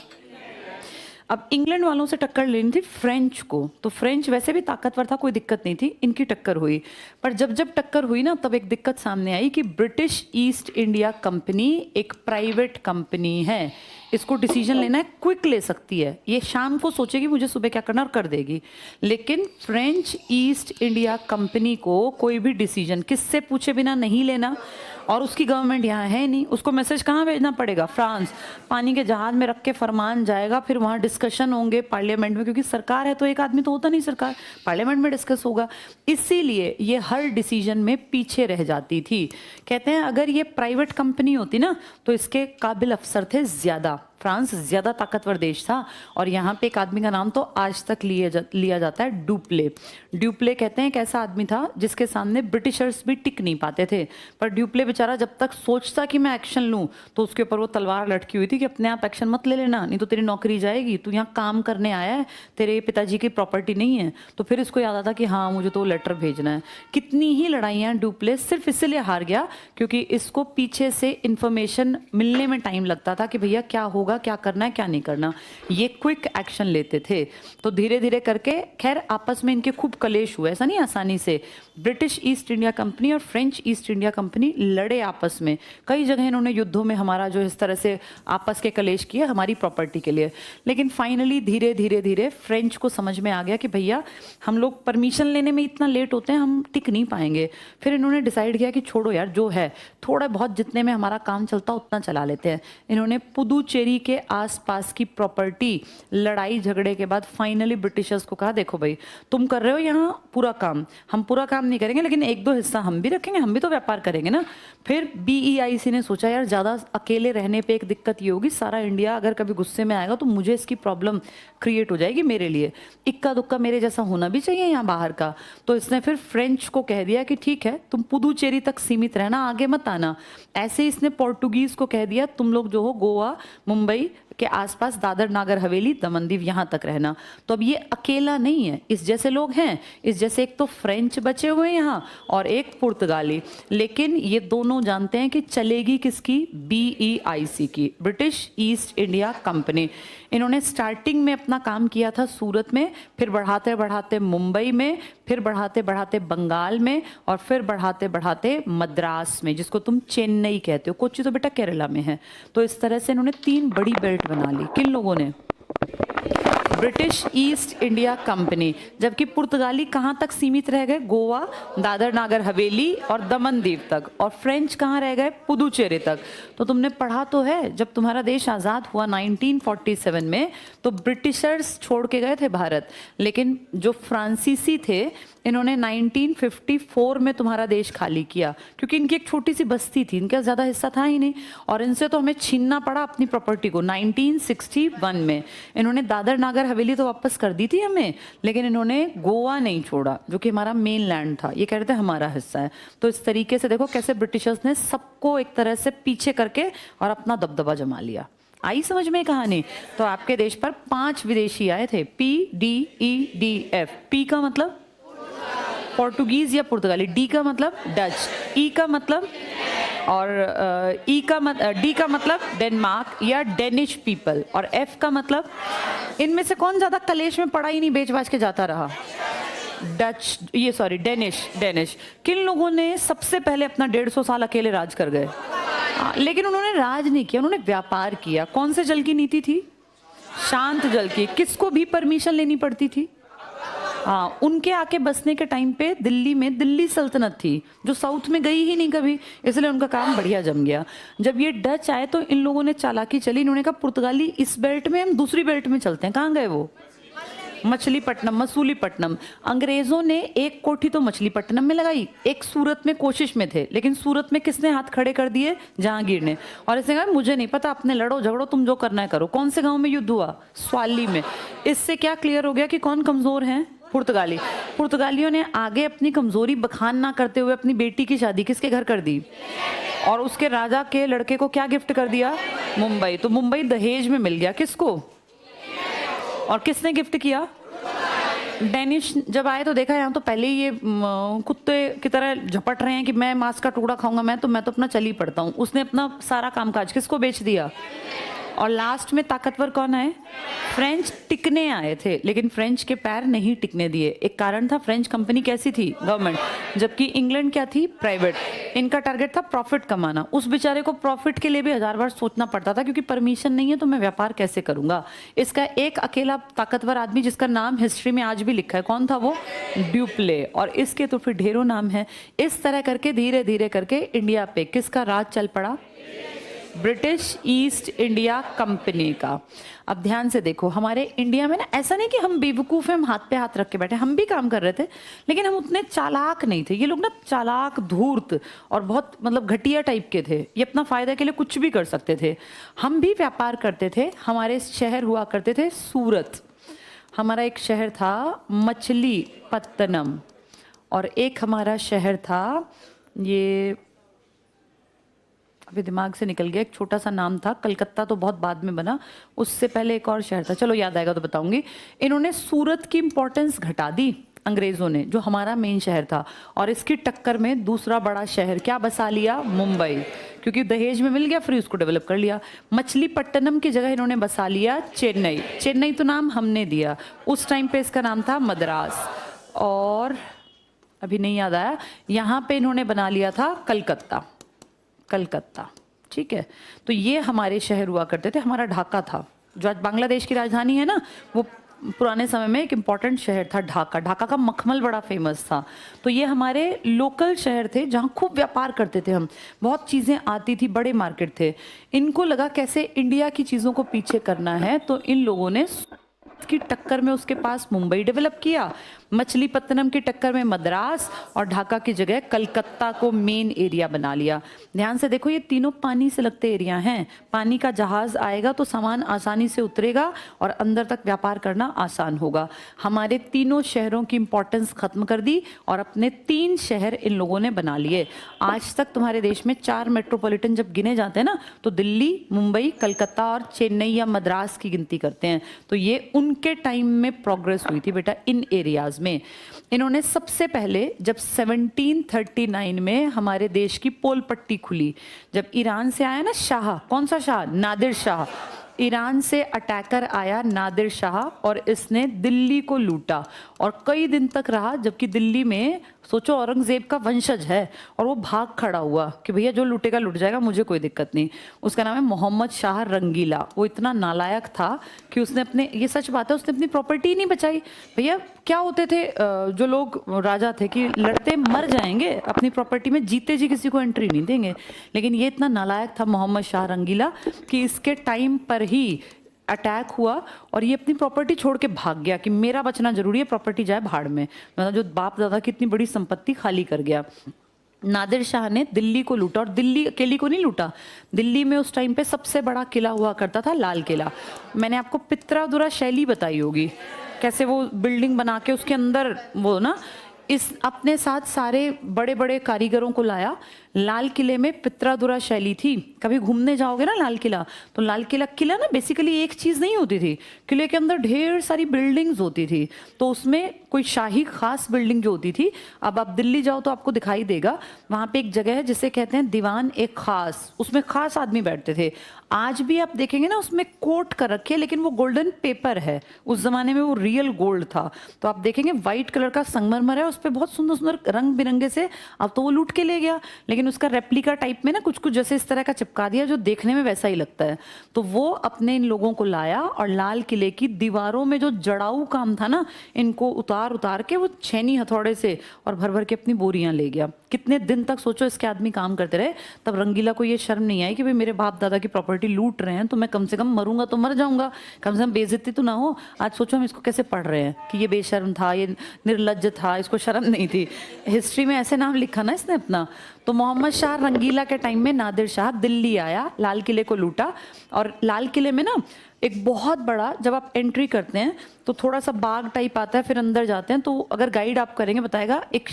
अब इंग्लैंड वालों से टक्कर लेनी थी फ्रेंच को, तो फ्रेंच वैसे भी ताकतवर था, कोई दिक्कत नहीं थी, इनकी टक्कर हुई। पर जब जब टक्कर हुई ना, तब एक दिक्कत सामने आई कि ब्रिटिश ईस्ट इंडिया कंपनी एक प्राइवेट कंपनी है, इसको डिसीजन लेना है, क्विक ले सकती है, ये शाम को सोचेगी मुझे सुबह क्या करना और कर देगी। लेकिन फ्रेंच ईस्ट इंडिया कंपनी को कोई भी डिसीजन किससे पूछे बिना नहीं लेना, और उसकी गवर्नमेंट यहाँ है नहीं, उसको मैसेज कहाँ भेजना पड़ेगा, फ्रांस। पानी के जहाज में रख के फरमान जाएगा, फिर वहाँ डिस्कशन होंगे पार्लियामेंट में, क्योंकि सरकार है तो एक आदमी तो होता नहीं सरकार, पार्लियामेंट में डिस्कस होगा। इसीलिए ये हर डिसीजन में पीछे रह जाती थी। कहते हैं अगर ये प्राइवेट कंपनी होती ना, तो इसके काबिल अफसर थे ज़्यादा, फ्रांस ज़्यादा ताकतवर देश था। और यहाँ पे एक आदमी का नाम तो आज तक लिया जाता है, ड्यूप्ले। ड्यूप्ले कहते हैं एक ऐसा आदमी था जिसके सामने ब्रिटिशर्स भी टिक नहीं पाते थे, पर ड्यूप्ले बेचारा जब तक सोचता कि मैं एक्शन लूँ, तो उसके ऊपर वो तलवार लटकी हुई थी कि अपने आप एक्शन मत ले लेना, नहीं तो तेरी नौकरी जाएगी, तू यहाँ काम करने आया है, तेरे पिताजी की प्रॉपर्टी नहीं है। तो फिर इसको याद आता कि हाँ मुझे तो लेटर भेजना है। कितनी ही लड़ाइयाँ ड्यूप्ले सिर्फ इसलिए हार गया क्योंकि इसको पीछे से इंफॉर्मेशन मिलने में टाइम लगता था कि भैया क्या होगा, क्या करना है, क्या नहीं करना। ये क्विक एक्शन लेते थे। तो धीरे धीरे करके खैर आपस में इनके खूब कलेश हुए, ऐसा नहीं आसानी से। ब्रिटिश ईस्ट इंडिया कंपनी और फ्रेंच ईस्ट इंडिया कंपनी लड़े आपस में, कई जगह इन्होंने युद्धों में हमारा जो इस तरह से आपस के कलेश किए हमारी प्रॉपर्टी के लिए। लेकिन फाइनली धीरे धीरे धीरे फ्रेंच को समझ में आ गया कि भैया हम लोग परमिशन लेने में इतना लेट होते हैं, हम टिक नहीं पाएंगे। फिर इन्होंने डिसाइड किया कि छोड़ो यार, जो है थोड़ा बहुत जितने में हमारा काम चलता उतना चला लेते हैं। इन्होंने पुदुचेरी के आसपास की प्रॉपर्टी लड़ाई झगड़े के बाद फाइनली ब्रिटिशर्स को कहा देखो भाई तुम कर रहे हो यहाँ पूरा काम, हम पूरा काम नहीं करेंगे, लेकिन एक दो हिस्सा हम भी रखेंगे, हम भी तो व्यापार करेंगे ना। फिर BEIC ने सोचा यार ज़्यादा अकेले रहने पे एक दिक्कत ये होगी, सारा इंडिया अगर कभी गुस्से में आएगा तो मुझे इसकी प्रॉब्लम क्रिएट हो जाएगी मेरे लिए, इक्का दुक्का मेरे जैसा होना भी चाहिए यहाँ बाहर का। तो इसने फिर फ्रेंच को कह दिया कि ठीक है तुम पुदुचेरी तक सीमित रहना, आगे मत आना। ऐसे ही इसने पोर्टुगीज को कह दिया तुम लोग जो हो गोवा मुंबई के आसपास दादर नागर हवेली दमन दीव यहाँ तक रहना। तो अब ये अकेला नहीं है, इस जैसे लोग हैं, इस जैसे एक तो फ्रेंच बचे हुए हैं यहाँ और एक पुर्तगाली। लेकिन ये दोनों जानते हैं कि चलेगी किसकी, BEIC की, ब्रिटिश ईस्ट इंडिया कंपनी। इन्होंने स्टार्टिंग में अपना काम किया था सूरत में, फिर बढ़ाते बढ़ाते मुंबई में, फिर बढ़ाते बढ़ाते बंगाल में, और फिर बढ़ाते बढ़ाते मद्रास में, जिसको तुम चेन्नई कहते हो। कोच्चि तो बेटा केरला में है। तो इस तरह से इन्होंने 3 बड़ी बेल्ट बना ली। किन लोगों ने? British east India company. जबकि पुर्तगाली कहाँ तक सीमित रह गए, गोवा दादर नागर हवेली और दमन दीव तक, और फ्रेंच कहाँ रह गए, पुदुचेरी तक। तो तुमने पढ़ा तो है जब तुम्हारा देश आज़ाद हुआ 1947 में, तो ब्रिटिशर्स छोड़ के गए थे भारत, लेकिन जो फ्रांसीसी थे इन्होंने 1954 में तुम्हारा देश खाली किया, क्योंकि इनकी एक छोटी सी बस्ती थी, इनका ज़्यादा हिस्सा था ही नहीं, और इनसे तो हमें छीनना पड़ा अपनी प्रॉपर्टी को। 1961 में इन्होंने दादर नागर हवेली तो वापस कर दी थी हमें, लेकिन इन्होंने गोवा नहीं छोड़ा जो कि हमारा मेन लैंड था, ये कह रहे थे हमारा हिस्सा है। तो इस तरीके से देखो कैसे ब्रिटिशर्स ने सबको एक तरह से पीछे करके और अपना दबदबा जमा लिया। आई समझ में कहानी? तो आपके देश पर 5 विदेशी आए थे, PDEDF। पी का मतलब पोर्टुगीज या पुर्तगाली, डी का मतलब डच, ई का मतलब, और डी का मतलब डेनमार्क या डेनिश पीपल, और एफ का मतलब, इनमें से कौन ज्यादा कलेश में पड़ा ही नहीं, बेच बाज के जाता रहा? डच, ये सॉरी डेनिश। किन लोगों ने सबसे पहले अपना 150 साल अकेले राज कर गए? लेकिन उन्होंने राज नहीं किया, उन्होंने व्यापार किया। कौन से जल की नीति थी? शांत जल की। किसको भी परमिशन लेनी पड़ती थी? हाँ, उनके आके बसने के टाइम पे दिल्ली में दिल्ली सल्तनत थी जो साउथ में गई ही नहीं कभी, इसलिए उनका काम बढ़िया जम गया। जब ये डच आए तो इन लोगों ने चालाकी चली, इन्होंने कहा पुर्तगाली इस बेल्ट में, हम दूसरी बेल्ट में चलते हैं। कहाँ गए वो? मसूलीपट्टनम। अंग्रेजों ने एक कोठी तो मछलीपट्टनम में लगाई, एक सूरत में कोशिश में थे, लेकिन सूरत में किसने हाथ खड़े कर दिए? जहांगीर ने। और इसने कहा मुझे नहीं पता, अपने लड़ो झगड़ो, तुम जो करना है करो। कौन से गांव में युद्ध हुआ? स्वाली में। इससे क्या क्लियर हो गया कि कौन कमजोर है? पुर्तगाली। पुर्तगालियों ने आगे अपनी कमजोरी बखान ना करते हुए अपनी बेटी की शादी किसके घर कर दी? और उसके राजा के लड़के को क्या गिफ्ट कर दिया? मुंबई। तो मुंबई दहेज में मिल गया किसको? और किसने गिफ्ट किया? डेनिश। जब आए तो देखा यहाँ तो पहले ही ये कुत्ते की तरह झपट रहे हैं कि मैं मांस का टुकड़ा खाऊंगा, मैं तो अपना चल ही पड़ता हूँ। उसने अपना सारा कामकाज किसको बेच दिया? और लास्ट में ताकतवर कौन आए? फ्रेंच टिकने आए थे, लेकिन फ्रेंच के पैर नहीं टिकने दिए। एक कारण था, फ्रेंच कंपनी कैसी थी? गवर्नमेंट, जबकि इंग्लैंड क्या थी? प्राइवेट। इनका टारगेट था प्रॉफिट कमाना। उस बेचारे को प्रॉफिट के लिए भी 1000 बार सोचना पड़ता था, क्योंकि परमिशन नहीं है तो मैं व्यापार कैसे करूंगा। इसका एक अकेला ताकतवर आदमी जिसका नाम हिस्ट्री में आज भी लिखा है, कौन था वो? ड्यूप्ले। और इसके तो फिर ढेरों नाम है। इस तरह करके धीरे धीरे करके इंडिया पे किसका राज चल पड़ा? ब्रिटिश ईस्ट इंडिया कंपनी का। अब ध्यान से देखो, हमारे इंडिया में ना ऐसा नहीं कि हम बेवकूफ़ हैं, हम हाथ पे हाथ रख के बैठे, हम भी काम कर रहे थे, लेकिन हम उतने चालाक नहीं थे। ये लोग ना चालाक, धूर्त और बहुत मतलब घटिया टाइप के थे। ये अपना फायदा के लिए कुछ भी कर सकते थे। हम भी व्यापार करते थे। हमारे शहर हुआ करते थे सूरत, हमारा एक शहर था मछलीपत्तनम, और एक हमारा शहर था, ये अभी दिमाग से निकल गया, एक छोटा सा नाम था, कलकत्ता तो बहुत बाद में बना, उससे पहले एक और शहर था, चलो याद आएगा तो बताऊंगी। इन्होंने सूरत की इंपॉर्टेंस घटा दी अंग्रेजों ने, जो हमारा मेन शहर था, और इसकी टक्कर में दूसरा बड़ा शहर क्या बसा लिया? मुंबई, क्योंकि दहेज में मिल गया फ्री, उसको डेवलप कर लिया। मछलीपट्टनम की जगह इन्होंने बसा लिया चेन्नई। चेन्नई तो नाम हमने दिया, उस टाइम पे इसका नाम था मद्रास, और अभी नहीं याद आया, यहाँ पे इन्होंने बना लिया था कलकत्ता। कलकत्ता, ठीक है। तो ये हमारे शहर हुआ करते थे। हमारा ढाका था, जो आज बांग्लादेश की राजधानी है ना, वो पुराने समय में एक इम्पॉर्टेंट शहर था ढाका। ढाका का मखमल बड़ा फेमस था। तो ये हमारे लोकल शहर थे, जहाँ खूब व्यापार करते थे हम, बहुत चीज़ें आती थी, बड़े मार्केट थे। इनको लगा कैसे इंडिया की चीज़ों को पीछे करना है, तो इन लोगों ने की टक्कर में उसके पास मुंबई डेवलप किया, मछलीपत्तनम की टक्कर में मद्रास, और ढाका की जगह कलकत्ता को मेन एरिया बना लिया। ध्यान से देखो, ये तीनों पानी से लगते एरिया हैं। पानी का जहाज आएगा तो सामान आसानी से उतरेगा और अंदर तक व्यापार करना आसान होगा। हमारे तीनों शहरों की इंपॉर्टेंस खत्म कर दी और अपने 3 शहर इन लोगों ने बना लिए। आज तक तुम्हारे देश में 4 मेट्रोपॉलिटन जब गिने जाते हैं ना, तो दिल्ली, मुंबई, कलकत्ता और चेन्नई या मद्रास की गिनती करते हैं। तो ये उनके टाइम में प्रोग्रेस हुई थी बेटा इन एरियाज में। इन्होंने सबसे पहले जब 1739 में हमारे देश की पोल पट्टी खुली, जब ईरान से आया ना शाह, कौन सा शाह? नादिर शाह। ईरान से अटैकर आया नादिर शाह, और इसने दिल्ली को लूटा और कई दिन तक रहा, जबकि दिल्ली में सोचो औरंगजेब का वंशज है और वो भाग खड़ा हुआ कि भैया जो लूटेगा लूट जाएगा, मुझे कोई दिक्कत नहीं। उसका नाम है मोहम्मद शाह रंगीला। वो इतना नालायक था कि उसने अपने, ये सच बात है, उसने अपनी प्रॉपर्टी नहीं बचाई। भैया क्या होते थे जो लोग राजा थे कि लड़ते मर जाएंगे, अपनी प्रॉपर्टी में जीते जी किसी को एंट्री नहीं देंगे। लेकिन ये इतना नालायक था मोहम्मद शाह रंगीला कि इसके टाइम पर ही अटैक हुआ और ये अपनी प्रॉपर्टी छोड़ के भाग गया कि मेरा बचना जरूरी है, प्रॉपर्टी जाए भाड़ में। मतलब जो बाप दादा की इतनी बड़ी संपत्ति खाली कर गया। नादिर शाह ने दिल्ली को लूटा, और दिल्ली अकेली को नहीं लूटा, दिल्ली में उस टाइम पे सबसे बड़ा किला हुआ करता था लाल किला। मैंने आपको पित्रादुरा शैली बताई होगी, कैसे वो बिल्डिंग बना के उसके अंदर वो ना, इस अपने साथ सारे बड़े बड़े कारीगरों को लाया। लाल किले में पित्रादुरा शैली थी। कभी घूमने जाओगे ना लाल किला, तो लाल किला ना बेसिकली एक चीज़ नहीं होती थी, किले के अंदर ढेर सारी बिल्डिंग्स होती थी। तो उसमें कोई शाही खास बिल्डिंग जो होती थी, अब आप दिल्ली जाओ तो आपको दिखाई देगा, वहाँ पे एक जगह है जिसे कहते हैं दीवान ए खास, उसमें खास आदमी बैठते थे। आज भी आप देखेंगे ना, उसमें कोट कर रखे है, लेकिन वो गोल्डन पेपर है, उस जमाने में वो रियल गोल्ड था। तो आप देखेंगे व्हाइट कलर का संगमरमर है, उस पर बहुत सुंदर सुंदर रंग बिरंगे से, अब तो वो लूट के ले गया, लेकिन उसका रेप्लिका टाइप में ना कुछ कुछ जैसे इस तरह का चिपका दिया जो देखने में वैसा ही लगता है। तो वो अपने इन लोगों को लाया और लाल किले की दीवारों में जो जड़ाऊ काम था ना, इनको उतार उतार के वो छेनी हथौड़े से और भर भर के अपनी बोरियां ले गया। कितने दिन तक सोचो इसके आदमी काम करते रहे। तब रंगीला को ये शर्म नहीं आई कि भाई मेरे बाप दादा की प्रॉपर्टी लूट रहे हैं, तो मैं कम से कम मरूंगा तो मर जाऊंगा, कम से कम बेइज्जती तो ना हो। आज सोचो हम इसको कैसे पढ़ रहे हैं कि ये बेशर्म था, ये निर्लज्ज था, इसको शर्म नहीं थी। हिस्ट्री में ऐसे नाम लिखा ना इसने अपना। तो मोहम्मद शाह रंगीला के टाइम में नादिर शाह दिल्ली आया, लाल किले को लूटा, और लाल किले में ना एक बहुत बड़ा, जब आप एंट्री करते हैं तो थोड़ा सा बाग टाइप आता है, फिर अंदर जाते हैं तो अगर गाइड आप करेंगे बताएगा एक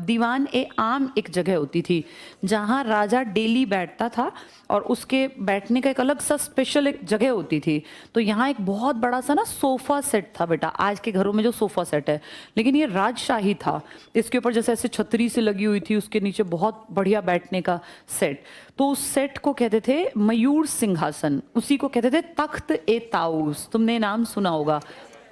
दीवान ए आम एक जगह होती थी जहाँ राजा डेली बैठता था और उसके बैठने का एक अलग सा स्पेशल एक जगह होती थी। तो यहाँ एक बहुत बड़ा सा ना सोफा सेट था बेटा, आज के घरों में जो सोफा सेट है, लेकिन ये राजशाही था। इसके ऊपर जैसे ऐसे छतरी से लगी हुई थी, उसके नीचे बहुत बढ़िया बैठने का सेट। तो उस सेट को कहते थे मयूर सिंहासन, उसी को कहते थे तख्त ए ताऊस। तुमने नाम सुना होगा,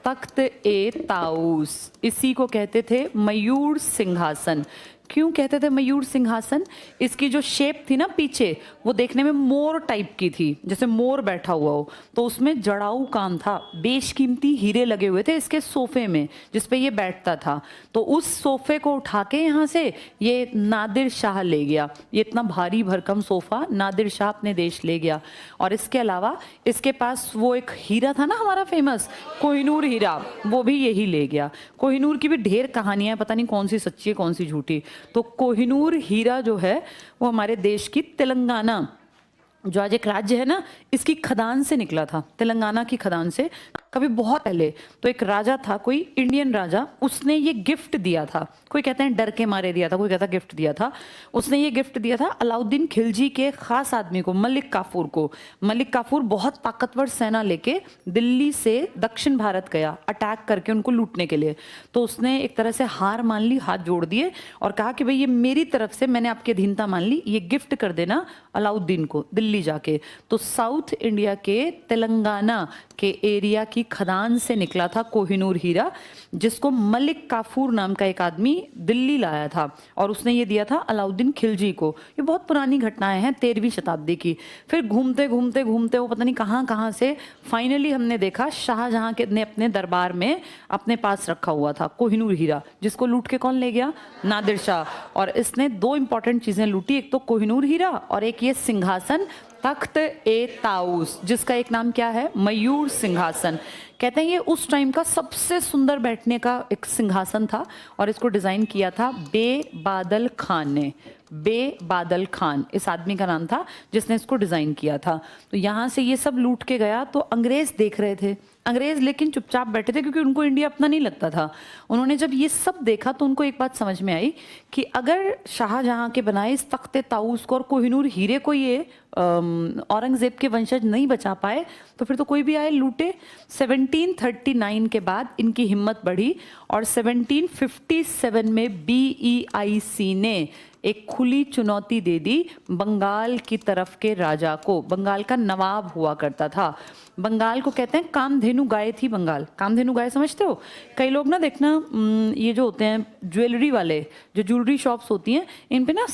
तख्त ए ताऊस, इसी को कहते थे मयूर सिंहासन। क्यों कहते थे मयूर सिंहासन? इसकी जो शेप थी ना पीछे, वो देखने में मोर टाइप की थी, जैसे मोर बैठा हुआ हो। तो उसमें जड़ाऊ काम था, बेशकीमती हीरे लगे हुए थे इसके सोफे में जिस पे ये बैठता था। तो उस सोफे को उठा के यहाँ से ये नादिर शाह ले गया। ये इतना भारी भरकम सोफा नादिर शाह अपने देश ले गया। और इसके अलावा इसके पास वो एक हीरा था ना हमारा फेमस कोहिनूर हीरा, वो भी यही ले गया। कोहिनूर की भी ढेर कहानियां, पता नहीं कौन सी सच्ची है कौन सी झूठी। तो कोहिनूर हीरा जो है वो हमारे देश की तेलंगाना, जो आज एक राज्य है ना, इसकी खदान से निकला था, तेलंगाना की खदान से। कभी बहुत पहले तो एक राजा था, कोई इंडियन राजा, उसने ये गिफ्ट दिया था। कोई कहते हैं डर के मारे दिया था, कोई कहता है गिफ्ट दिया था। उसने ये गिफ्ट दिया था अलाउद्दीन खिलजी के खास आदमी को, मलिक काफूर को। मलिक काफूर बहुत ताकतवर सेना लेके दिल्ली से दक्षिण भारत गया अटैक करके उनको लूटने के लिए। तो उसने एक तरह से हार मान ली, हाथ जोड़ दिए और कहा कि भाई ये मेरी तरफ से, मैंने आपकी अधीनता मान ली, ये गिफ्ट कर देना अलाउद्दीन को दिल्ली जाके। तो साउथ इंडिया के तेलंगाना के एरिया की खदान से निकला था कोहिनूर हीरा, जिसको मलिक काफूर नाम का एक आदमी दिल्ली लाया था और उसने ये दिया था अलाउद्दीन खिलजी को। ये बहुत पुरानी घटनाएं हैं, 13वीं शताब्दी की। फिर घूमते घूमते घूमते वो पता नहीं कहाँ से फाइनली हमने देखा शाहजहां के ने अपने दरबार में अपने पास रखा हुआ था कोहिनूर हीरा, जिसको लूट के कौन ले गया? नादिर शाह। और इसने दो इंपॉर्टेंट चीजें लूटी, एक तो कोहिनूर हीरा और एक ये सिंहासन तख्त ए ताऊस, जिसका एक नाम क्या है? मयूर सिंहासन। कहते हैं ये उस टाइम का सबसे सुंदर बैठने का एक सिंहासन था और इसको डिजाइन किया था बेबादल खान ने। बेबादल खान इस आदमी का नाम था जिसने इसको डिजाइन किया था। तो यहाँ से ये सब लूट के गया तो अंग्रेज देख रहे थे, अंग्रेज लेकिन चुपचाप बैठे थे क्योंकि उनको इंडिया अपना नहीं लगता था। उन्होंने जब ये सब देखा तो उनको एक बात समझ में आई कि अगर शाहजहां के बनाए इस तख्ते ताऊस को और कोहिनूर हीरे को ये औरंगजेब के वंशज नहीं बचा पाए तो फिर तो कोई भी आए लूटे। 1739 के बाद इनकी हिम्मत बढ़ी और 1757 में BEIC ने एक खुली चुनौती दे दी बंगाल की तरफ के राजा को। बंगाल का नवाब हुआ करता था। बंगाल को कहते हैं कामधेनु गाय थी बंगाल। कामधेनु गाय समझते हो? कई लोग ना देखना ये जो होते हैं ज्वेलरी वाले, जो ज्वेलरी शॉप्स होती हैं, इन पे ना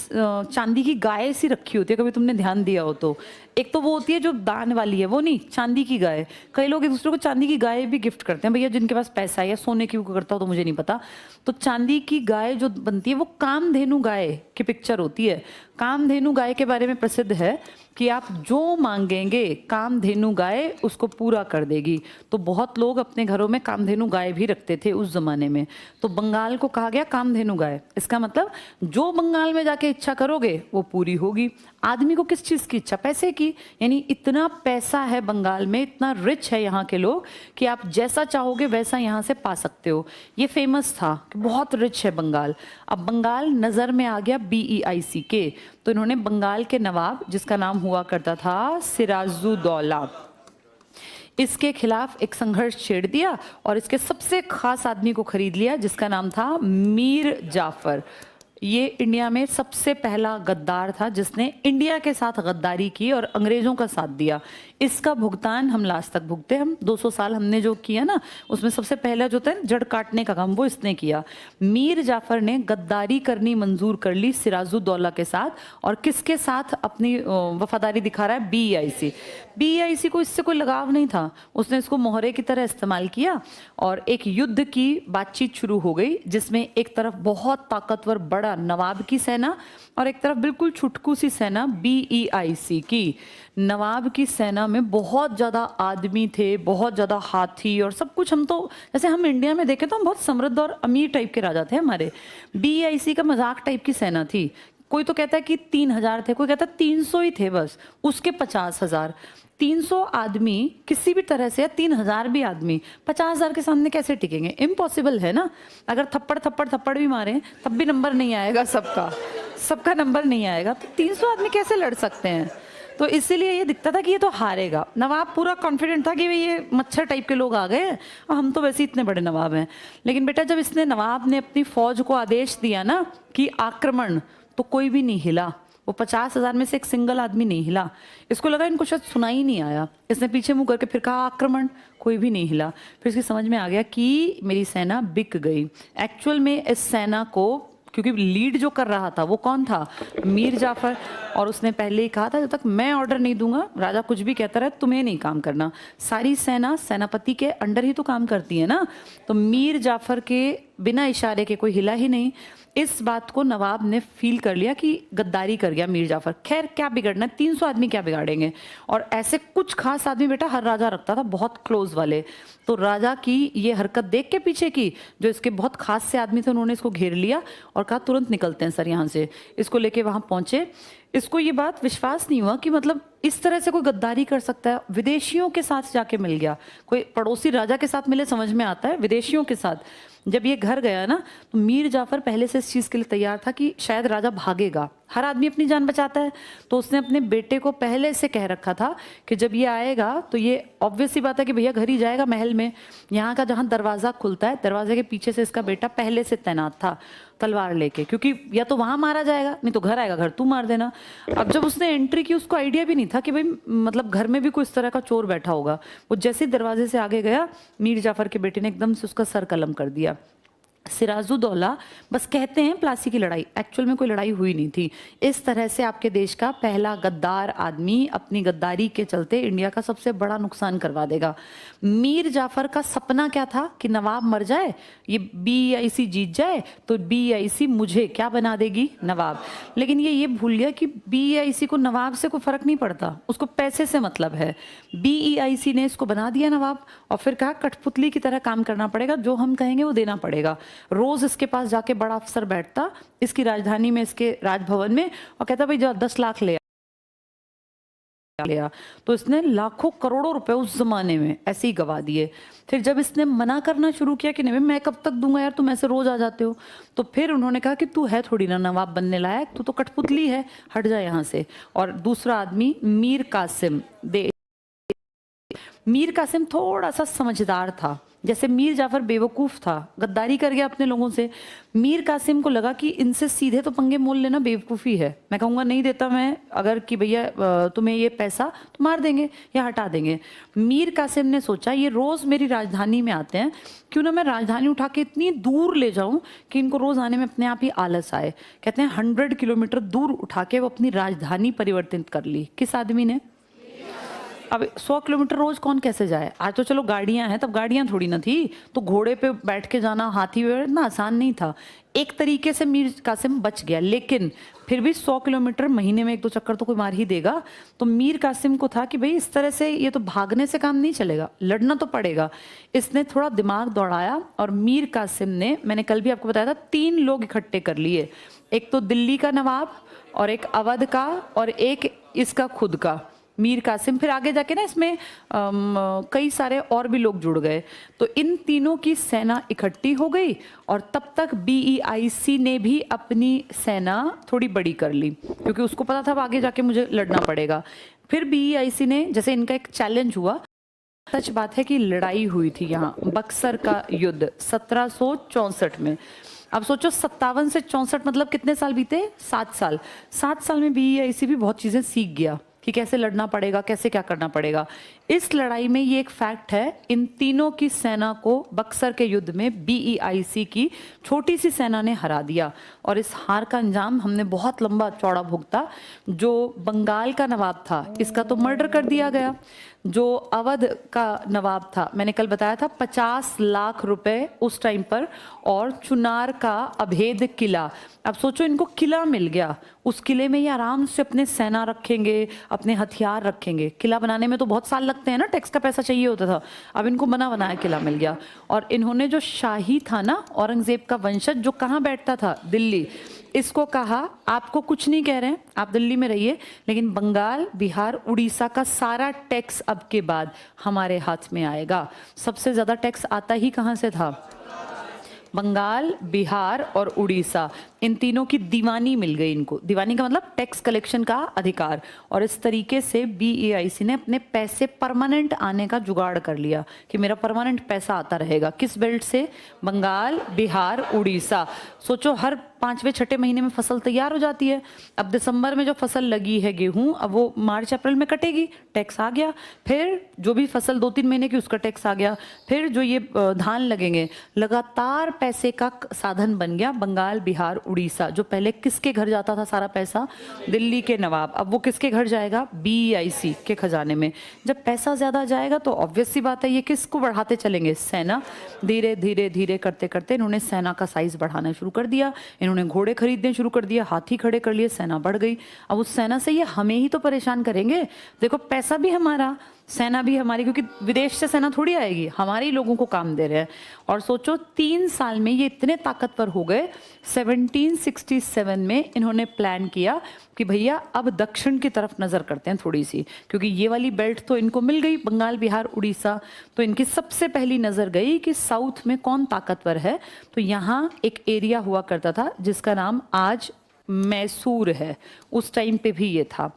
चांदी की गाय सी रखी होती है, कभी तुमने ध्यान दिया हो तो। एक तो वो होती है जो दान वाली है, वो नहीं, चांदी की गाय। कई लोग एक दूसरे को चांदी की गाय भी गिफ्ट करते हैं, भैया जिनके पास पैसा है, या सोने की को करता हो तो मुझे नहीं पता। तो चांदी की गाय जो बनती है वो कामधेनु गाय की पिक्चर होती है। कामधेनु गाय के बारे में प्रसिद्ध है कि आप जो मांगेंगे कामधेनु गाय उसको पूरा कर देगी। तो बहुत लोग अपने घरों में कामधेनु गाय भी रखते थे उस जमाने में। तो बंगाल को कहा गया कामधेनु गाय। इसका मतलब जो बंगाल में जाके इच्छा करोगे वो पूरी होगी। आदमी को किस चीज की इच्छा? पैसे की। यानी इतना पैसा है बंगाल में, इतना रिच है यहाँ के लोग कि आप जैसा चाहोगे वैसा यहाँ से पा सकते हो। ये फेमस था कि बहुत रिच है बंगाल। अब बंगाल नजर में आ गया BEIC के, तो इन्होंने बंगाल के नवाब, जिसका नाम हुआ करता था सिराजुद्दौला, इसके खिलाफ एक संघर्ष छेड़ दिया और इसके सबसे खास आदमी को खरीद लिया जिसका नाम था मीर जाफर। ये इंडिया में सबसे पहला गद्दार था जिसने इंडिया के साथ गद्दारी की और अंग्रेजों का साथ दिया। इसका भुगतान हम लास्ट तक भुगते। हम 200 साल हमने जो किया ना, उसमें सबसे पहला जो था जड़ काटने का काम वो इसने किया। मीर जाफर ने गद्दारी करनी मंजूर कर ली सिराजुद्दौला के साथ। और किसके साथ अपनी वफादारी दिखा रहा है? BEIC। BEIC को इससे कोई लगाव नहीं था, उसने इसको मोहरे की तरह इस्तेमाल किया और एक युद्ध की बातचीत शुरू हो गई जिसमें एक तरफ बहुत ताकतवर बड़ा नवाब की सेना और एक तरफ बिल्कुल छुटकू सी सेना BEIC की। नवाब की सेना में बहुत ज्यादा आदमी थे, बहुत ज्यादा हाथी और सब कुछ। हम तो जैसे हम इंडिया में देखें तो हम बहुत समृद्ध और अमीर टाइप के राजा थे हमारे। BEIC का मजाक टाइप की सेना थी। कोई तो कहता है कि 3,000 थे, कोई कहता है 300 ही थे बस, उसके 50,000। 300 आदमी किसी भी तरह से, या 3,000 भी आदमी 50,000 के सामने कैसे टिकेंगे? इम्पॉसिबल है ना। अगर थप्पड़ थप्पड़ थप्पड़ भी मारें तब भी नंबर नहीं आएगा, सबका नंबर नहीं आएगा। तो 300 आदमी कैसे लड़ सकते हैं? तो इसीलिए ये दिखता था कि ये तो हारेगा। नवाब पूरा कॉन्फिडेंट था कि भाई ये मच्छर टाइप के लोग आ गए हैं और हम तो वैसे इतने बड़े नवाब हैं। लेकिन बेटा जब इसने, नवाब ने अपनी फौज को आदेश दिया ना कि आक्रमण, तो कोई भी नहीं हिला। वो 50,000 में से एक सिंगल आदमी नहीं हिला। इसको लगा इनको शायद सुना ही नहीं आया। इसने पीछे मुंह करके फिर कहा आक्रमण, कोई भी नहीं हिला। फिर इसकी समझ में आ गया कि मेरी सेना बिक गई। एक्चुअल में इस सेना को, क्योंकि लीड जो कर रहा था वो कौन था? मीर जाफर। और उसने पहले ही कहा था जब तक मैं ऑर्डर नहीं दूंगा, राजा कुछ भी कहता रहे, तुम्हें नहीं काम करना। सारी सेना सेनापति के अंडर ही तो काम करती है ना। तो मीर जाफर के बिना इशारे के कोई हिला ही नहीं। इस बात को नवाब ने फील कर लिया कि गद्दारी कर गया मीर जाफर। खैर क्या बिगड़ना, 300 आदमी क्या बिगाड़ेंगे। और ऐसे कुछ खास आदमी बेटा हर राजा रखता था, बहुत क्लोज वाले। तो राजा की ये हरकत देख के पीछे की, जो इसके बहुत खास से आदमी थे, उन्होंने इसको घेर लिया और कहा तुरंत निकलते हैं सर यहाँ से। इसको लेके वहां पहुंचे। इसको ये बात विश्वास नहीं हुआ कि मतलब इस तरह से कोई गद्दारी कर सकता है। विदेशियों के साथ जाके मिल गया। कोई पड़ोसी राजा के साथ मिले समझ में आता है, विदेशियों के साथ जब ये घर गया ना, तो मीर जाफर पहले से इस चीज़ के लिए तैयार था कि शायद राजा भागेगा। हर आदमी अपनी जान बचाता है। तो उसने अपने बेटे को पहले से कह रखा था कि जब ये आएगा तो ये ऑब्वियस सी बात है कि भैया घर ही जाएगा महल में। यहाँ का जहाँ दरवाज़ा खुलता है, दरवाजे के पीछे से इसका बेटा पहले से तैनात था तलवार लेके, क्योंकि या तो वहाँ मारा जाएगा, नहीं तो घर आएगा, घर तू मार देना। अब जब उसने एंट्री की, उसको आइडिया भी नहीं था कि भाई मतलब घर में भी कोई इस तरह का चोर बैठा होगा। वो जैसे दरवाजे से आगे गया, मीर जाफर के बेटे ने एकदम से उसका सर कलम कर दिया। सिराजुद्दौला, बस कहते हैं प्लासी की लड़ाई, एक्चुअल में कोई लड़ाई हुई नहीं थी। इस तरह से आपके देश का पहला गद्दार आदमी अपनी गद्दारी के चलते इंडिया का सबसे बड़ा नुकसान करवा देगा। मीर जाफर का सपना क्या था कि नवाब मर जाए, ये BEIC जीत जाए, तो BEIC मुझे क्या बना देगी? नवाब। लेकिन ये भूल गया कि BEIC को नवाब से कोई फर्क नहीं पड़ता, उसको पैसे से मतलब है। BEIC ने इसको बना दिया नवाब और फिर कहा कठपुतली की तरह काम करना पड़ेगा, जो हम कहेंगे वो देना पड़ेगा। रोज इसके पास जाके बड़ा अफसर बैठता इसकी राजधानी में, इसके राजभवन में, और कहता भाई जो 10 लाख ले आ। तो इसने लाखों करोड़ों रुपए उस जमाने में ऐसे ही गवा दिए। फिर जब इसने मना करना शुरू किया कि नहीं मैं कब तक दूंगा यार, तुम ऐसे रोज आ जाते हो, तो फिर उन्होंने कहा कि तू है थोड़ी ना नवाब बनने लायक, तू तो कठपुतली है, हट जा यहाँ से। और दूसरा आदमी मीर कासिम, मीर कासिम थोड़ा सा समझदार था। जैसे मीर जाफर बेवकूफ़ था, गद्दारी कर गया अपने लोगों से। मीर कासिम को लगा कि इनसे सीधे तो पंगे मोल लेना बेवकूफ़ी है। मैं कहूँगा नहीं देता मैं, अगर कि भैया तुम्हें ये पैसा तो मार देंगे या हटा देंगे। मीर कासिम ने सोचा ये रोज़ मेरी राजधानी में आते हैं, क्यों ना मैं राजधानी उठा के इतनी दूर ले जाऊँ कि इनको रोज़ आने में अपने आप ही आलस आए। कहते हैं 100 किलोमीटर दूर उठा के वो अपनी राजधानी परिवर्तित कर ली। किस आदमी ने? अब 100 किलोमीटर रोज कौन कैसे जाए? आज तो चलो गाड़ियां हैं, तब गाड़ियां थोड़ी ना थी, तो घोड़े पे बैठ के जाना, हाथी पे इतना आसान नहीं था। एक तरीके से मीर कासिम बच गया, लेकिन फिर भी 100 किलोमीटर महीने में 1-2 चक्कर तो कोई मार ही देगा। तो मीर कासिम को था कि भाई इस तरह से ये तो भागने से काम नहीं चलेगा, लड़ना तो पड़ेगा। इसने थोड़ा दिमाग दौड़ाया और मीर कासिम ने, मैंने कल भी आपको बताया था, 3 लोग इकट्ठे कर लिए। एक तो दिल्ली का नवाब, और एक अवध का, और एक इसका खुद का मीर कासिम। फिर आगे जाके ना इसमें कई सारे और भी लोग जुड़ गए। तो इन तीनों की सेना इकट्ठी हो गई और तब तक BEIC ने भी अपनी सेना थोड़ी बड़ी कर ली, क्योंकि उसको पता था अब आगे जाके मुझे लड़ना पड़ेगा। फिर BEIC ने, जैसे इनका एक चैलेंज हुआ, सच बात है कि लड़ाई हुई थी यहाँ, बक्सर का युद्ध 1764 में। अब सोचो 57 से 64 मतलब कितने साल बीते? 7 साल। 7 साल में BEIC भी बहुत चीज़ें सीख गया कि कैसे लड़ना पड़ेगा, कैसे क्या करना पड़ेगा। इस लड़ाई में ये एक फैक्ट है, इन तीनों की सेना को बक्सर के युद्ध में BEIC की छोटी सी सेना ने हरा दिया। और इस हार का अंजाम हमने बहुत लंबा चौड़ा भुगता। जो बंगाल का नवाब था, इसका तो मर्डर कर दिया गया। जो अवध का नवाब था, मैंने कल बताया था, 50 लाख रुपए उस टाइम पर, और चुनार का अभेद किला। अब सोचो इनको किला मिल गया, उस किले में ये आराम से अपने सेना रखेंगे, अपने हथियार रखेंगे। किला बनाने में तो बहुत साल लगते हैं ना, टैक्स का पैसा चाहिए होता था। अब इनको बना बनाया किला मिल गया। और इन्होंने जो शाही था ना, औरंगजेब का वंशज, जो कहाँ बैठता था? दिल्ली। इसको कहा आपको कुछ नहीं कह रहे हैं, आप दिल्ली में रहिए, लेकिन बंगाल, बिहार, उड़ीसा का सारा टैक्स अब के बाद हमारे हाथ में आएगा। सबसे ज्यादा टैक्स आता ही कहाँ से था? बंगाल, बिहार और उड़ीसा, इन तीनों की दीवानी मिल गई इनको। दीवानी का मतलब टैक्स कलेक्शन का अधिकार। और इस तरीके से बीईआईसी ने अपने पैसे परमानेंट आने का जुगाड़ कर लिया कि मेरा परमानेंट पैसा आता रहेगा। किस बेल्ट से? बंगाल, बिहार, उड़ीसा। सोचो हर 5वें 6ठे महीने में फसल तैयार हो जाती है। अब दिसंबर में जो फसल लगी है गेहूं, अब वो मार्च अप्रैल में कटेगी, टैक्स आ गया। फिर जो भी फसल 2-3 महीने की, उसका टैक्स आ गया। फिर जो ये धान लगेंगे, लगातार पैसे का साधन बन गया बंगाल, बिहार, उड़ीसा। जो पहले किसके घर जाता था सारा पैसा? दिल्ली के नवाब। अब वो किसके घर जाएगा? बीईआईसी के खजाने में। जब पैसा ज्यादा जाएगा तो ऑब्वियस सी बात है ये किसको बढ़ाते चलेंगे? सेना। धीरे धीरे धीरे करते करते इन्होंने सेना का साइज बढ़ाना शुरू कर दिया। इन्होंने घोड़े खरीदने शुरू कर दिया, हाथी खड़े कर लिए, सेना बढ़ गई। अब उस सेना से ये हमें ही तो परेशान करेंगे। देखो पैसा भी हमारा, सेना भी हमारी, क्योंकि विदेश से सेना थोड़ी आएगी, हमारे ही लोगों को काम दे रहे हैं। और सोचो 3 साल में ये इतने ताकतवर हो गए। 1767 में इन्होंने प्लान किया कि भैया अब दक्षिण की तरफ नजर करते हैं थोड़ी सी, क्योंकि ये वाली बेल्ट तो इनको मिल गई, बंगाल, बिहार, उड़ीसा। तो इनकी सबसे पहली नजर गई कि साउथ में कौन ताकतवर है। तो यहाँ एक एरिया हुआ करता था जिसका नाम आज मैसूर है। उस टाइम पे भी ये था।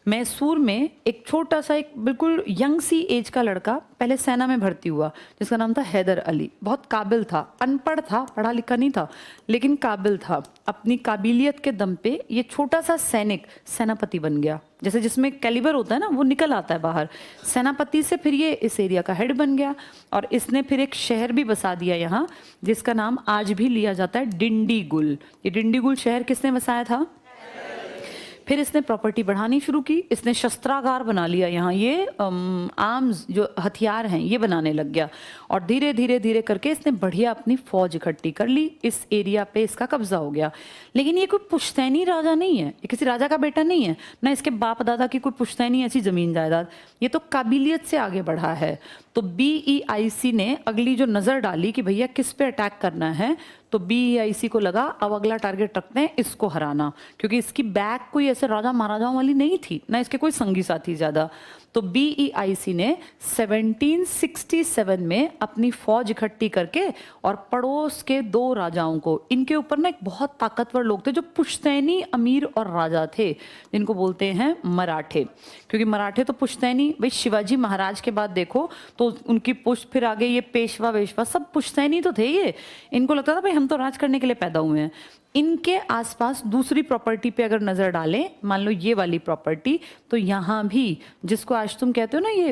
मैसूर में एक छोटा सा, एक बिल्कुल यंग सी एज का लड़का पहले सेना में भर्ती हुआ, जिसका नाम था हैदर अली। बहुत काबिल था, अनपढ़ था, पढ़ा लिखा नहीं था, लेकिन काबिल था। अपनी काबिलियत के दम पे ये छोटा सा सैनिक सेनापति बन गया। जैसे जिसमें कैलिबर होता है ना, वो निकल आता है बाहर। सेनापति से फिर ये इस एरिया का हेड बन गया। और इसने फिर एक शहर भी बसा दिया यहाँ, जिसका नाम आज भी लिया जाता है डिंडीगुल। ये डिंडीगुल शहर किसने बसाया था? फिर इसने प्रॉपर्टी बढ़ानी शुरू की। इसने शस्त्रागार बना लिया यहाँ, ये आर्म्स जो हथियार हैं ये बनाने लग गया। और धीरे धीरे धीरे करके इसने बढ़िया अपनी फौज इकट्ठी कर ली। इस एरिया पे इसका कब्जा हो गया। लेकिन ये कोई पुश्तैनी राजा नहीं है, ये किसी राजा का बेटा नहीं है, ना इसके बाप दादा की कोई पुश्तैनी ऐसी जमीन जायदाद। ये तो काबिलियत से आगे बढ़ा है। तो बीईआईसी ने अगली जो नजर डाली कि भैया किस पे अटैक करना है, तो बीईआईसी को लगा अब अगला टारगेट रखते हैं इसको हराना, क्योंकि इसकी बैक कोई ऐसे राजा महाराजाओं वाली नहीं थी, ना इसके कोई संगी साथी ज्यादा। तो बीईआईसी ने 1767 में अपनी फौज इकट्ठी करके और पड़ोस के 2 राजाओं को, इनके ऊपर ना एक बहुत ताकतवर लोग थे जो पुश्तैनी अमीर और राजा थे, जिनको बोलते हैं मराठे। क्योंकि मराठे तो पुश्तैनी, भाई शिवाजी महाराज के बाद देखो तो उनकी पुश्त, फिर आगे ये पेशवा वेशवा सब पुश्तैनी तो थे। ये इनको लगता था भाई हम तो राज करने के लिए पैदा हुए हैं। इनके आसपास दूसरी प्रॉपर्टी पे अगर नजर डालें, मान लो ये वाली प्रॉपर्टी, तो यहाँ भी जिसको आज तुम कहते हो ना ये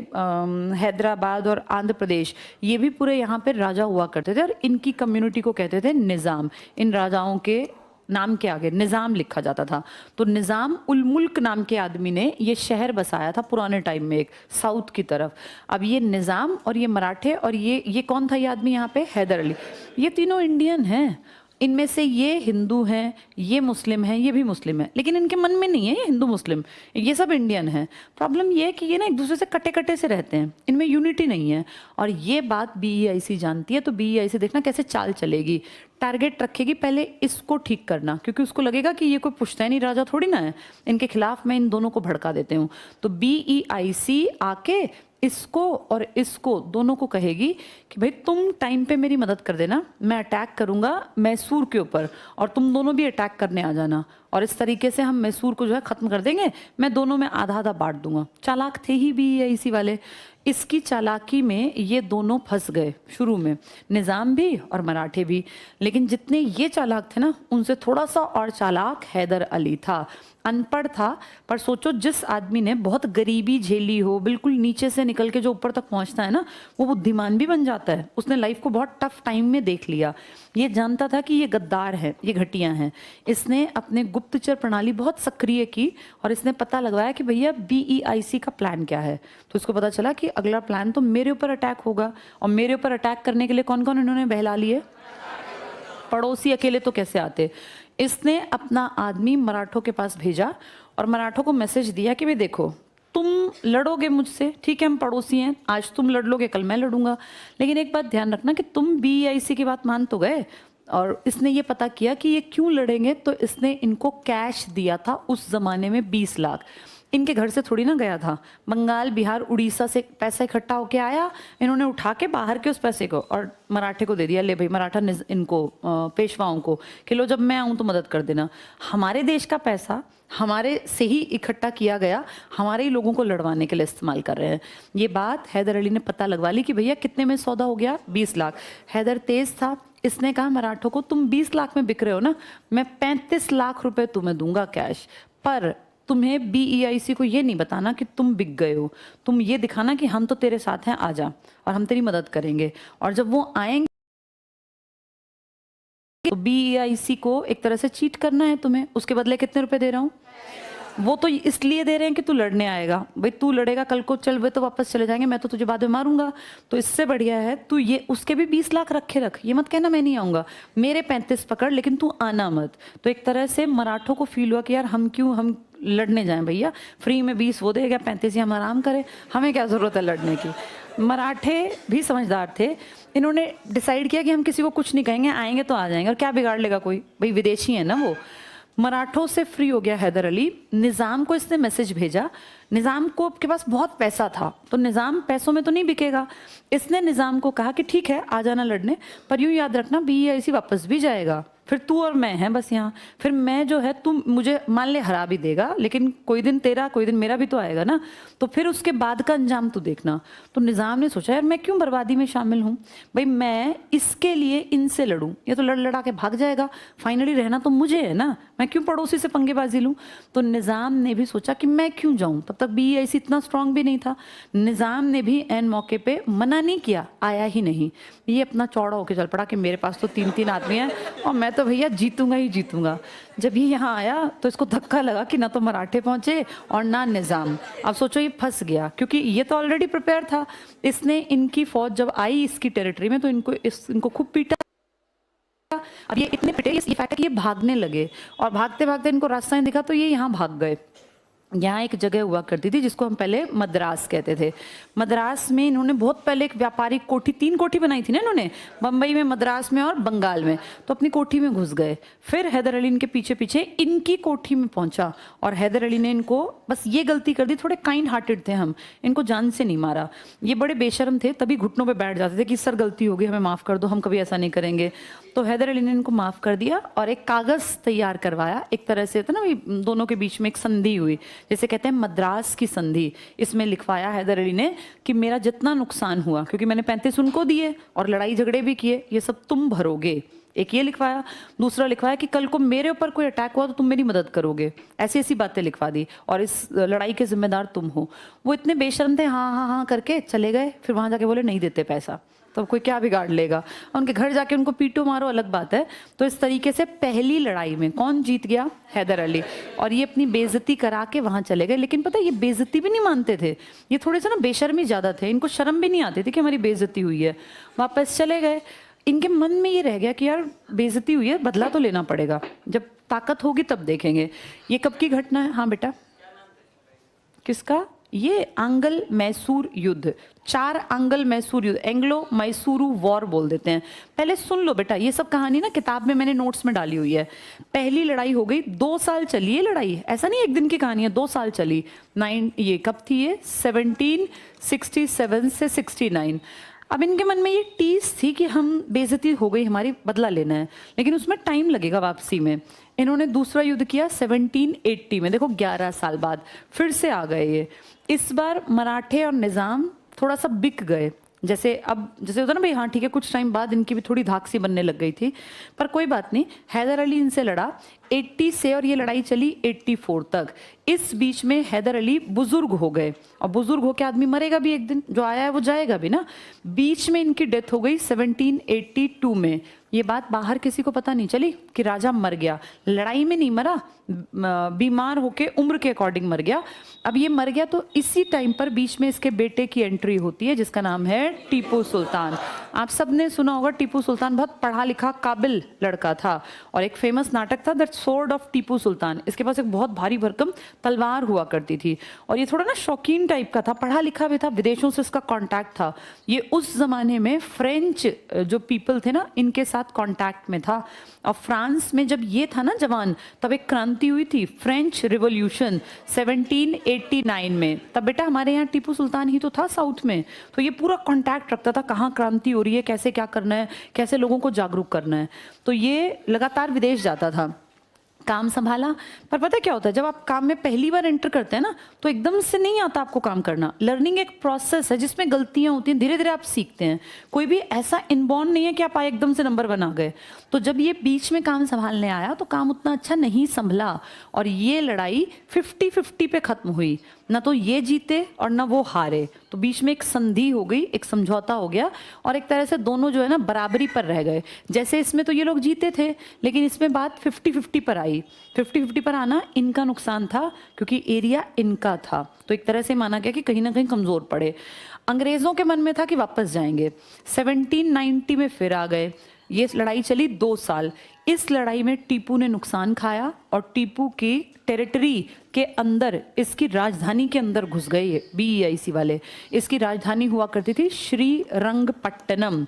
हैदराबाद और आंध्र प्रदेश, ये भी पूरे यहाँ पे राजा हुआ करते थे। और इनकी कम्युनिटी को कहते थे निज़ाम। इन राजाओं के नाम के आगे निज़ाम लिखा जाता था। तो निज़ाम उल मुल्क नाम के आदमी ने ये शहर बसाया था पुराने टाइम में, एक साउथ की तरफ। अब ये निज़ाम और ये मराठे और ये कौन था ये आदमी यहाँ पे? हैदर अली। ये तीनों इंडियन हैं। इनमें से ये हिंदू हैं, ये मुस्लिम हैं, ये भी मुस्लिम है, लेकिन इनके मन में नहीं है ये हिंदू मुस्लिम, ये सब इंडियन है। प्रॉब्लम ये है कि ये ना एक दूसरे से कटे कटे से रहते हैं, इनमें यूनिटी नहीं है। और ये बात बीईआईसी जानती है। तो बीईआईसी देखना कैसे चाल चलेगी, टारगेट रखेगी पहले इसको ठीक करना, क्योंकि उसको लगेगा कि ये कोई पुश्तैनी राजा थोड़ी ना है, इनके खिलाफ मैं इन दोनों को भड़का देते हूँ। तो बीईआईसी आके इसको और इसको दोनों को कहेगी कि भाई तुम टाइम पे मेरी मदद कर देना, मैं अटैक करूंगा मैसूर के ऊपर और तुम दोनों भी अटैक करने आ जाना। और इस तरीके से हम मैसूर को जो है खत्म कर देंगे, मैं दोनों में आधा आधा बांट दूंगा। चालाक थे ही बीईआईसी वाले। इसकी चालाकी में ये दोनों फंस गए शुरू में, निज़ाम भी और मराठे भी। लेकिन जितने ये चालाक थे ना, उनसे थोड़ा सा और चालाक हैदर अली था। अनपढ़ था, पर सोचो जिस आदमी ने बहुत गरीबी झेली हो, बिल्कुल नीचे से निकल के जो ऊपर तक पहुंचता है ना, वो बुद्धिमान भी बन जाता है। उसने लाइफ को बहुत टफ टाइम में देख लिया। ये जानता था कि ये गद्दार है, ये घटिया हैं। इसने अपने गुप्तचर प्रणाली बहुत सक्रिय की और इसने पता लगवाया कि भैया बीईआईसी का प्लान क्या है। तो इसको पता चला कि अगला प्लान तो मेरे ऊपर अटैक होगा। और मेरे ऊपर अटैक करने के लिए कौन कौन इन्होंने बहला लिए? पड़ोसी अकेले तो कैसे आते। इसने अपना आदमी मराठों के पास भेजा और मराठों को मैसेज दिया कि भाई देखो, तुम लड़ोगे मुझसे, ठीक है हम पड़ोसी हैं, आज तुम लड़ लोगे कल मैं लड़ूंगा, लेकिन एक बात ध्यान रखना कि तुम बीईआईसी की बात मान तो गए, और इसने ये पता किया कि ये क्यों लड़ेंगे, तो इसने इनको कैश दिया था उस ज़माने में 20 लाख। इनके घर से थोड़ी ना गया था, बंगाल बिहार उड़ीसा से पैसा इकट्ठा होके आया, इन्होंने उठा के बाहर के उस पैसे को और मराठे को दे दिया, ले भाई मराठा इनको पेशवाओं को कि लो जब मैं आऊँ तो मदद कर देना। हमारे देश का पैसा हमारे से ही इकट्ठा किया गया, हमारे ही लोगों को लड़वाने के लिए इस्तेमाल कर रहे हैं। ये बात हैदर अली ने पता लगवा ली कि भैया कितने में सौदा हो गया, 20 लाख। हैदर तेज था, इसने कहा मराठों को तुम 20 लाख में बिक रहे हो ना, मैं 35 लाख रुपए तुम्हें दूंगा कैश, पर तुम्हें BEIC को ये नहीं बताना कि तुम बिक गए हो, तुम ये दिखाना कि हम तो तेरे साथ हैं, आजा और हम तेरी मदद करेंगे। और जब वो आएंगे तो BEIC को एक तरह से चीट करना है तुम्हें, उसके बदले कितने रुपए दे रहा हूँ, वो तो इसलिए दे रहे हैं कि तू लड़ने आएगा, भाई तू लड़ेगा कल को चल वे तो वापस चले जाएंगे, मैं तो तुझे बाद में मारूंगा, तो इससे बढ़िया है तू ये उसके भी 20 लाख रखे रख, ये मत कहना मैं नहीं आऊंगा, मेरे 35 पकड़ लेकिन तू आना मत। तो एक तरह से मराठों को फील हुआ कि यार हम क्यों हम लड़ने जाएं, भैया फ्री में 20 वो देगा, 35 हम आराम करें, हमें क्या जरूरत है लड़ने की। मराठे भी समझदार थे, इन्होंने डिसाइड किया कि हम किसी को कुछ नहीं कहेंगे, आएंगे तो आ जाएंगे और क्या बिगाड़ लेगा कोई, भाई विदेशी है ना वो। मराठों से फ्री हो गया हैदर अली। निज़ाम को इसने मैसेज भेजा, निज़ाम को के पास बहुत पैसा था तो निज़ाम पैसों में तो नहीं बिकेगा, इसने निज़ाम को कहा कि ठीक है आ जाना लड़ने, पर यूँ याद रखना BEIC वापस भी जाएगा, फिर तू और मैं हैं बस यहाँ, फिर मैं जो है तुम मुझे मान ले हरा भी देगा, लेकिन कोई दिन तेरा कोई दिन मेरा भी तो आएगा ना, तो फिर उसके बाद का अंजाम तू देखना। तो निज़ाम ने सोचा यार मैं क्यों बर्बादी में शामिल हूँ, भाई मैं इसके लिए इनसे लड़ूँ, ये तो लड़ लड़ा के भाग जाएगा, फाइनली रहना तो मुझे है ना, मैं क्यों पड़ोसी से पंगेबाजी लूँ। तो निज़ाम ने भी सोचा कि मैं क्यों जाऊँ, तब तक BEIC इतना स्ट्रांग भी नहीं था। निज़ाम ने भी एन मौके पे मना नहीं किया, आया ही नहीं, ये अपना चौड़ा होकर चल पड़ा कि मेरे पास तो 3-3 आदमी हैं और मैं तो भैया जीतूंगा ही जीतूंगा। जब ये यहाँ आया तो इसको धक्का लगा कि ना तो मराठे पहुंचे और ना निज़ाम। अब सोचो ये फंस गया, क्योंकि ये तो ऑलरेडी प्रिपेयर था, इसने इनकी फौज जब आई इसकी टेरिटरी में तो इनको खूब पीटा। अब ये इतने पिटे, ये फैक्ट है कि ये भागने लगे और भागते भागते इनको रास्ता नहीं दिखा तो ये यहाँ भाग गए। यहाँ एक जगह हुआ करती थी जिसको हम पहले मद्रास कहते थे। मद्रास में इन्होंने बहुत पहले एक व्यापारिक कोठी, 3 कोठी बनाई थी ना इन्होंने, बम्बई में, मद्रास में और बंगाल में, तो अपनी कोठी में घुस गए। फिर हैदर अली इनके पीछे पीछे इनकी कोठी में पहुंचा और हैदर अली ने इनको बस ये गलती कर दी, थोड़े काइंड हार्टेड थे हम, इनको जान से नहीं मारा। ये बड़े बेशर्म थे, तभी घुटनों पर बैठ जाते थे कि सर गलती हो गई, हमें माफ़ कर दो, हम कभी ऐसा नहीं करेंगे। तो हैदर अली ने इनको माफ़ कर दिया और एक कागज़ तैयार करवाया, एक तरह से था ना दोनों के बीच में एक संधि हुई, जैसे कहते हैं मद्रास की संधि। इसमें लिखवाया हैदर अली ने कि मेरा जितना नुकसान हुआ, क्योंकि मैंने 35 उनको दिए और लड़ाई झगड़े भी किए, ये सब तुम भरोगे, एक ये लिखवाया। दूसरा लिखवाया कि कल को मेरे ऊपर कोई अटैक हुआ तो तुम मेरी मदद करोगे, ऐसी ऐसी बातें लिखवा दी और इस लड़ाई के जिम्मेदार तुम हो। वो इतने बेशर्म थे, हाँ हाँ हाँ करके चले गए। फिर वहां जाके बोले नहीं देते पैसा, तो कोई क्या बिगाड़ लेगा, उनके घर जाके उनको पीटो मारो अलग बात है। तो इस तरीके से पहली लड़ाई में कौन जीत गया, हैदर अली, और ये अपनी बेइज्जती करा के वहां चले गए। लेकिन पता है ये बेइज्जती भी नहीं मानते थे, ये थोड़े से ना बेशर्मी ज्यादा थे, इनको शर्म भी नहीं आती थी कि हमारी बेइज्जती हुई है। वापस चले गए, इनके मन में ये रह गया कि यार बेइज्जती हुई है, बदला तो लेना पड़ेगा, जब ताकत होगी तब देखेंगे। ये कब की घटना है, हाँ बेटा किसका, ये आंगल मैसूर युद्ध, 4 आंगल मैसूर युद्ध, एंग्लो मैसूरू वॉर बोल देते हैं। पहले सुन लो बेटा, ये सब कहानी ना किताब में मैंने नोट्स में डाली हुई है। पहली लड़ाई हो गई, 2 साल चली है लड़ाई, ऐसा नहीं एक दिन की कहानी है, 2 साल चली। ये कब थी, ये 1767 से 69। अब इनके मन में ये टीस थी कि हम बेइज्जती हो गई हमारी, बदला लेना है, लेकिन उसमें टाइम लगेगा वापसी में। इन्होंने दूसरा युद्ध किया 1780 में, देखो 11 साल बाद फिर से आ गए ये। इस बार मराठे और निज़ाम थोड़ा सा बिक गए, जैसे होता ना भाई, हाँ ठीक है, कुछ टाइम बाद इनकी भी थोड़ी धाक सी बनने लग गई थी, पर कोई बात नहीं। हैदर अली इनसे लड़ा 80 से और ये लड़ाई चली 84 तक। इस बीच में हैदर अली बुजुर्ग हो गए, और बुजुर्ग होकर आदमी मरेगा भी एक दिन, जो आया है वो जाएगा भी ना। बीच में इनकी डेथ हो गई 1782 में। ये बात बाहर किसी को पता नहीं चली कि राजा मर गया, लड़ाई में नहीं मरा, बीमार होके उम्र के अकॉर्डिंग मर गया। अब ये मर गया तो इसी टाइम पर बीच में इसके बेटे की एंट्री होती है जिसका नाम है टीपू सुल्तान। आप सबने सुना होगा टीपू सुल्तान बहुत पढ़ा लिखा काबिल लड़का था और एक फेमस नाटक था that sword of Tipu Sultan. इसके पास एक बहुत भारी भरकम तलवार हुआ करती थी और ये थोड़ा ना शौकीन टाइप का था, पढ़ा लिखा भी था, विदेशों से इसका कॉन्टैक्ट था। ये उस जमाने में फ्रेंच जो पीपल थे ना इनके साथ कॉन्टैक्ट में था। और फ्रांस में जब ये था ना जवान तब एक क्रांति हुई थी, फ्रेंच रिवॉल्यूशन 1789 में। तब बेटा हमारे यहाँ टीपू सुल्तान ही तो था साउथ में, तो ये पूरा कांटेक्ट रखता था कहाँ क्रांति हो रही है, कैसे क्या करना है, कैसे लोगों को जागरूक करना है। तो ये लगातार विदेश जाता था, काम संभाला। पर पता है क्या होता है, जब आप काम में पहली बार एंटर करते हैं ना तो एकदम से नहीं आता आपको काम करना। लर्निंग एक प्रोसेस है जिसमें गलतियां होती हैं, धीरे धीरे आप सीखते हैं। कोई भी ऐसा इनबॉर्न नहीं है कि आप आए एकदम से नंबर वन आ गए। तो जब ये बीच में काम संभालने आया तो काम उतना अच्छा नहीं संभला और ये लड़ाई 50-50 पे खत्म हुई। ना तो ये जीते और ना वो हारे, तो बीच में एक संधि हो गई, एक समझौता हो गया और एक तरह से दोनों जो है ना बराबरी पर रह गए। जैसे इसमें तो ये लोग जीते थे लेकिन इसमें बात 50-50 पर आई। 50-50 पर आना इनका नुकसान था क्योंकि एरिया इनका था, तो एक तरह से माना गया कि कहीं ना कहीं कमजोर पड़े। अंग्रेजों के मन में था कि वापस जाएंगे। 1790 में फिर आ गए। ये लड़ाई चली 2 साल। इस लड़ाई में टीपू ने नुकसान खाया और टीपू की टेरिटरी के अंदर, इसकी राजधानी के अंदर घुस गए ये BEIC वाले। इसकी राजधानी हुआ करती थी श्रीरंगपट्टनम,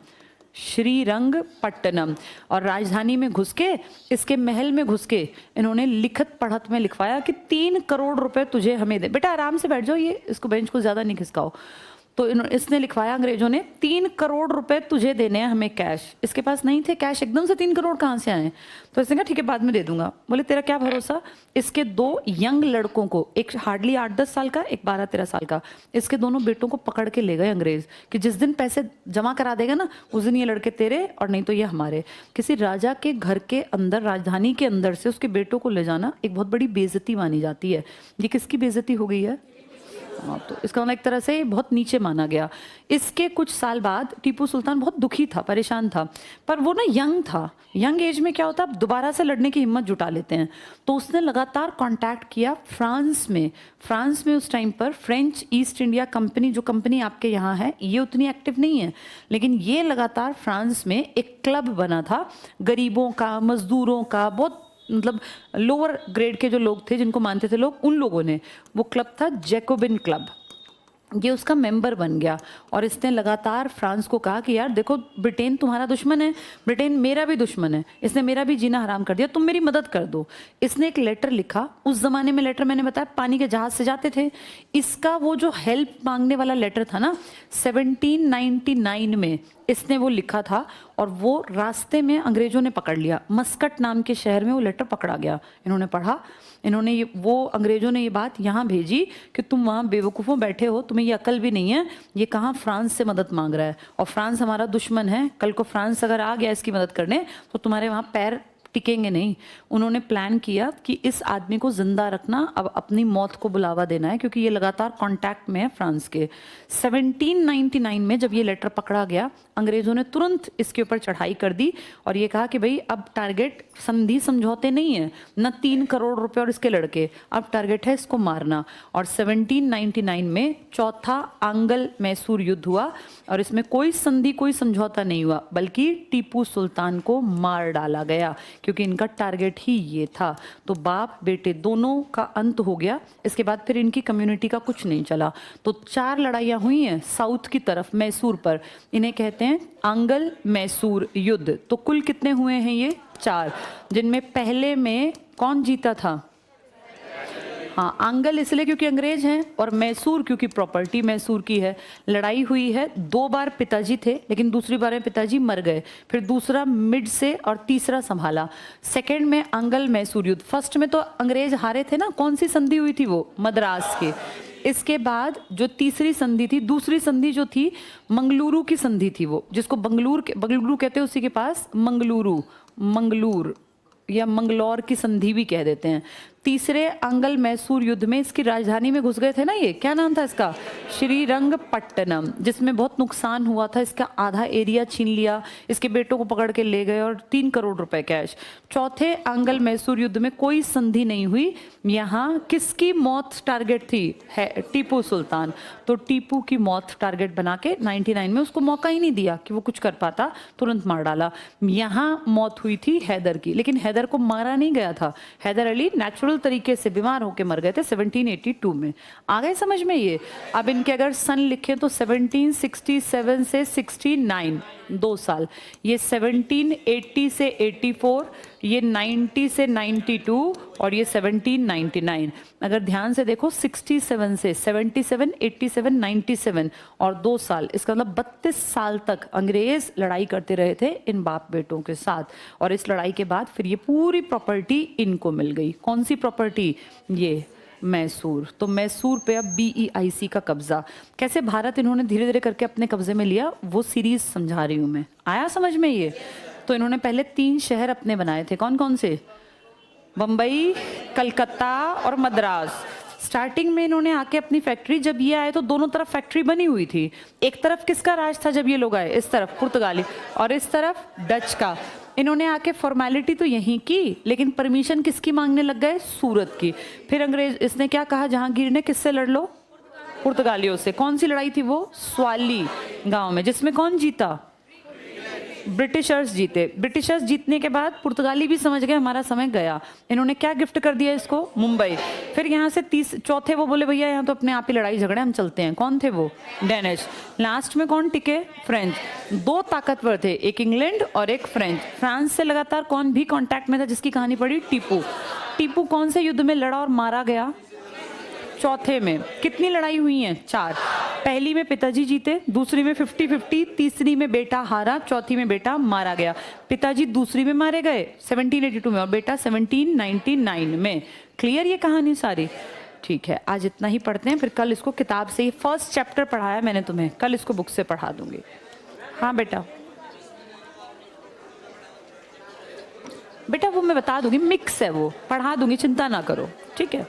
श्रीरंगपट्टनम। और राजधानी में घुस के, इसके महल में घुस के इन्होंने लिखत पढ़त में लिखवाया कि 3 करोड़ रुपए तुझे हमें दे। बेटा आराम से बैठ जाओ, ये इसको बेंच को ज्यादा नहीं खिसकाओ। तो इसने लिखवाया अंग्रेजों ने 3 करोड़ रुपए तुझे देने हैं हमें कैश। इसके पास नहीं थे कैश, एकदम से 3 करोड़ कहाँ से आए? तो इसने कहा ठीक है बाद में दे दूंगा। बोले तेरा क्या भरोसा? इसके 2 यंग लड़कों को, एक हार्डली 8-10 साल का, एक 12-13 साल का, इसके दोनों बेटों को पकड़ के ले गए अंग्रेज कि जिस दिन पैसे जमा करा देगा ना उस दिन ये लड़के तेरे और नहीं तो ये हमारे। किसी राजा के घर के अंदर, राजधानी के अंदर से उसके बेटों को ले जाना एक बहुत बड़ी बेइज्जती मानी जाती है। ये किसकी बेइज्जती हो गई है? तो इसका मतलब एक तरह से बहुत नीचे माना गया। इसके कुछ साल बाद टीपू सुल्तान बहुत दुखी था, परेशान था, पर वो ना यंग था। यंग एज में क्या होता है, आप दोबारा से लड़ने की हिम्मत जुटा लेते हैं। तो उसने लगातार कांटेक्ट किया फ्रांस में। फ्रांस में उस टाइम पर फ्रेंच ईस्ट इंडिया कंपनी, जो कंपनी आपके यहाँ है, ये उतनी एक्टिव नहीं है, लेकिन ये लगातार फ्रांस में एक क्लब बना था गरीबों का, मजदूरों का, बहुत मतलब लोअर ग्रेड के जो लोग थे जिनको मानते थे लोग, उन लोगों ने, वो क्लब था जैकोबिन क्लब, ये उसका मेंबर बन गया। और इसने लगातार फ्रांस को कहा कि यार देखो ब्रिटेन तुम्हारा दुश्मन है, ब्रिटेन मेरा भी दुश्मन है, इसने मेरा भी जीना हराम कर दिया, तुम मेरी मदद कर दो। इसने एक लेटर लिखा। उस जमाने में लेटर मैंने बताया पानी के जहाज से जाते थे। इसका वो जो हेल्प मांगने वाला लेटर था ना 1799 में इसने वो लिखा था और वो रास्ते में अंग्रेजों ने पकड़ लिया। मस्कट नाम के शहर में वो लेटर पकड़ा गया। इन्होंने पढ़ा, इन्होंने ये, वो अंग्रेजों ने ये बात यहाँ भेजी कि तुम वहाँ बेवकूफ़ों बैठे हो, तुम्हें ये अकल भी नहीं है, ये कहाँ फ्रांस से मदद मांग रहा है और फ्रांस हमारा दुश्मन है। कल को फ्रांस अगर आ गया इसकी मदद करने तो तुम्हारे वहाँ पैर टिकेंगे नहीं। उन्होंने प्लान किया कि इस आदमी को जिंदा रखना, अब अपनी मौत को बुलावा देना है क्योंकि ये लगातार कांटेक्ट में है फ्रांस के। 1799 में जब ये लेटर पकड़ा गया अंग्रेजों ने तुरंत इसके ऊपर चढ़ाई कर दी और ये कहा कि भाई अब टारगेट संधि समझौते नहीं है, न 3 करोड़ रुपए और इसके लड़के, अब टारगेट है इसको मारना। और 1799 में चौथा आंगल मैसूर युद्ध हुआ और इसमें कोई संधि कोई समझौता नहीं हुआ, बल्कि टीपू सुल्तान को मार डाला गया क्योंकि इनका टारगेट ही ये था। तो बाप बेटे दोनों का अंत हो गया। इसके बाद फिर इनकी कम्युनिटी का कुछ नहीं चला। तो 4 लड़ाइयाँ हुई हैं साउथ की तरफ मैसूर पर, इन्हें कहते हैं आंगल मैसूर युद्ध। तो कुल कितने हुए हैं ये? 4, जिनमें पहले में कौन जीता था? हाँ, आंगल इसलिए क्योंकि अंग्रेज हैं और मैसूर क्योंकि प्रॉपर्टी मैसूर की है। लड़ाई हुई है 2 बार, पिताजी थे लेकिन दूसरी बार में पिताजी मर गए, फिर दूसरा मिड से और तीसरा संभाला। सेकंड में आंगल मैसूर युद्ध। फर्स्ट में तो अंग्रेज हारे थे ना, कौन सी संधि हुई थी? वो मद्रास की। इसके बाद जो तीसरी संधि थी, दूसरी संधि जो थी मंगलुरु की संधि थी, वो जिसको बंगलुरु कहते हैं, उसी के पास मंगलुरु, मंगलूर या मंगलौर की संधि भी कह देते हैं। तीसरे अंगल मैसूर युद्ध में इसकी राजधानी में घुस गए थे ना, ये क्या नाम था इसका, श्रीरंगपट्टनम, जिसमें बहुत नुकसान हुआ था, इसका आधा एरिया छीन लिया, इसके बेटों को पकड़ के ले गए और 3 करोड़ रुपए कैश। चौथे अंगल मैसूर युद्ध में कोई संधि नहीं हुई, यहाँ किसकी मौत टारगेट थी, है टीपू सुल्तान। तो टीपू की मौत टारगेट बना के 99 में उसको मौका ही नहीं दिया कि वो कुछ कर पाता, तुरंत मार डाला। यहाँ मौत हुई थी हैदर की, लेकिन हैदर को मारा नहीं गया था, हैदर अली नेचुरल तरीके से बीमार होकर मर गए थे 1782 में। आ गए समझ में ये। अब इनके अगर सन लिखे तो 1767 से 69 2 साल, ये 1780 से 84, ये 90 से 92 और ये 1799। अगर ध्यान से देखो 67 से 77, 87, 97 और 2 साल, इसका मतलब 32 साल तक अंग्रेज लड़ाई करते रहे थे इन बाप बेटों के साथ। और इस लड़ाई के बाद फिर ये पूरी प्रॉपर्टी इनको मिल गई। कौन सी प्रॉपर्टी, ये मैसूर। तो मैसूर पे अब BEIC का कब्जा, कैसे भारत इन्होंने धीरे धीरे करके अपने कब्जे में लिया, वो सीरीज समझा रही हूँ मैं। आया समझ में ये। तो इन्होंने पहले 3 शहर अपने बनाए थे, कौन कौन से, बम्बई, कलकत्ता और मद्रास। स्टार्टिंग में इन्होंने आके अपनी फैक्ट्री, जब ये आए तो दोनों तरफ फैक्ट्री बनी हुई थी। एक तरफ किसका राज था जब ये लोग आए, इस तरफ पुर्तगाली, और इस तरफ डच का। इन्होंने आके फॉर्मेलिटी तो यहीं की, लेकिन परमिशन किसकी मांगने लग गए, सूरत की। फिर अंग्रेज, इसने क्या कहा जहांगीर ने, किससे लड़ लो, पुर्तगालियों से। कौन सी लड़ाई थी वो, स्वाली गांव में, जिसमें कौन जीता, ब्रिटिशर्स जीते। ब्रिटिशर्स जीतने के बाद पुर्तगाली भी समझ गए हमारा समय गया, इन्होंने क्या गिफ्ट कर दिया इसको, मुंबई। फिर यहाँ से चौथे वो बोले भैया यहाँ तो अपने आप ही लड़ाई झगड़े, हम चलते हैं। कौन थे वो, डेनिश। लास्ट में कौन टिके, फ्रेंच। 2 ताकतवर थे, एक इंग्लैंड और एक फ्रेंच। फ्रांस से लगातार कौन भी कांटेक्ट में था, जिसकी कहानी पड़ी, टीपू। टीपू कौन से युद्ध में लड़ा और मारा गया, चौथे में। कितनी लड़ाई हुई है, 4। पहली में पिताजी जीते, दूसरी में 50-50, तीसरी में बेटा हारा, चौथी में बेटा मारा गया। पिताजी दूसरी में मारे गए 1782 में और बेटा 1799 में। क्लियर ये कहानी सारी, ठीक है। आज इतना ही पढ़ते हैं, फिर कल इसको किताब से ही, फर्स्ट चैप्टर पढ़ाया मैंने तुम्हें, कल इसको बुक से पढ़ा दूंगी। हाँ बेटा, बेटा वो मैं बता दूंगी, मिक्स है वो, पढ़ा दूंगी, चिंता ना करो, ठीक है।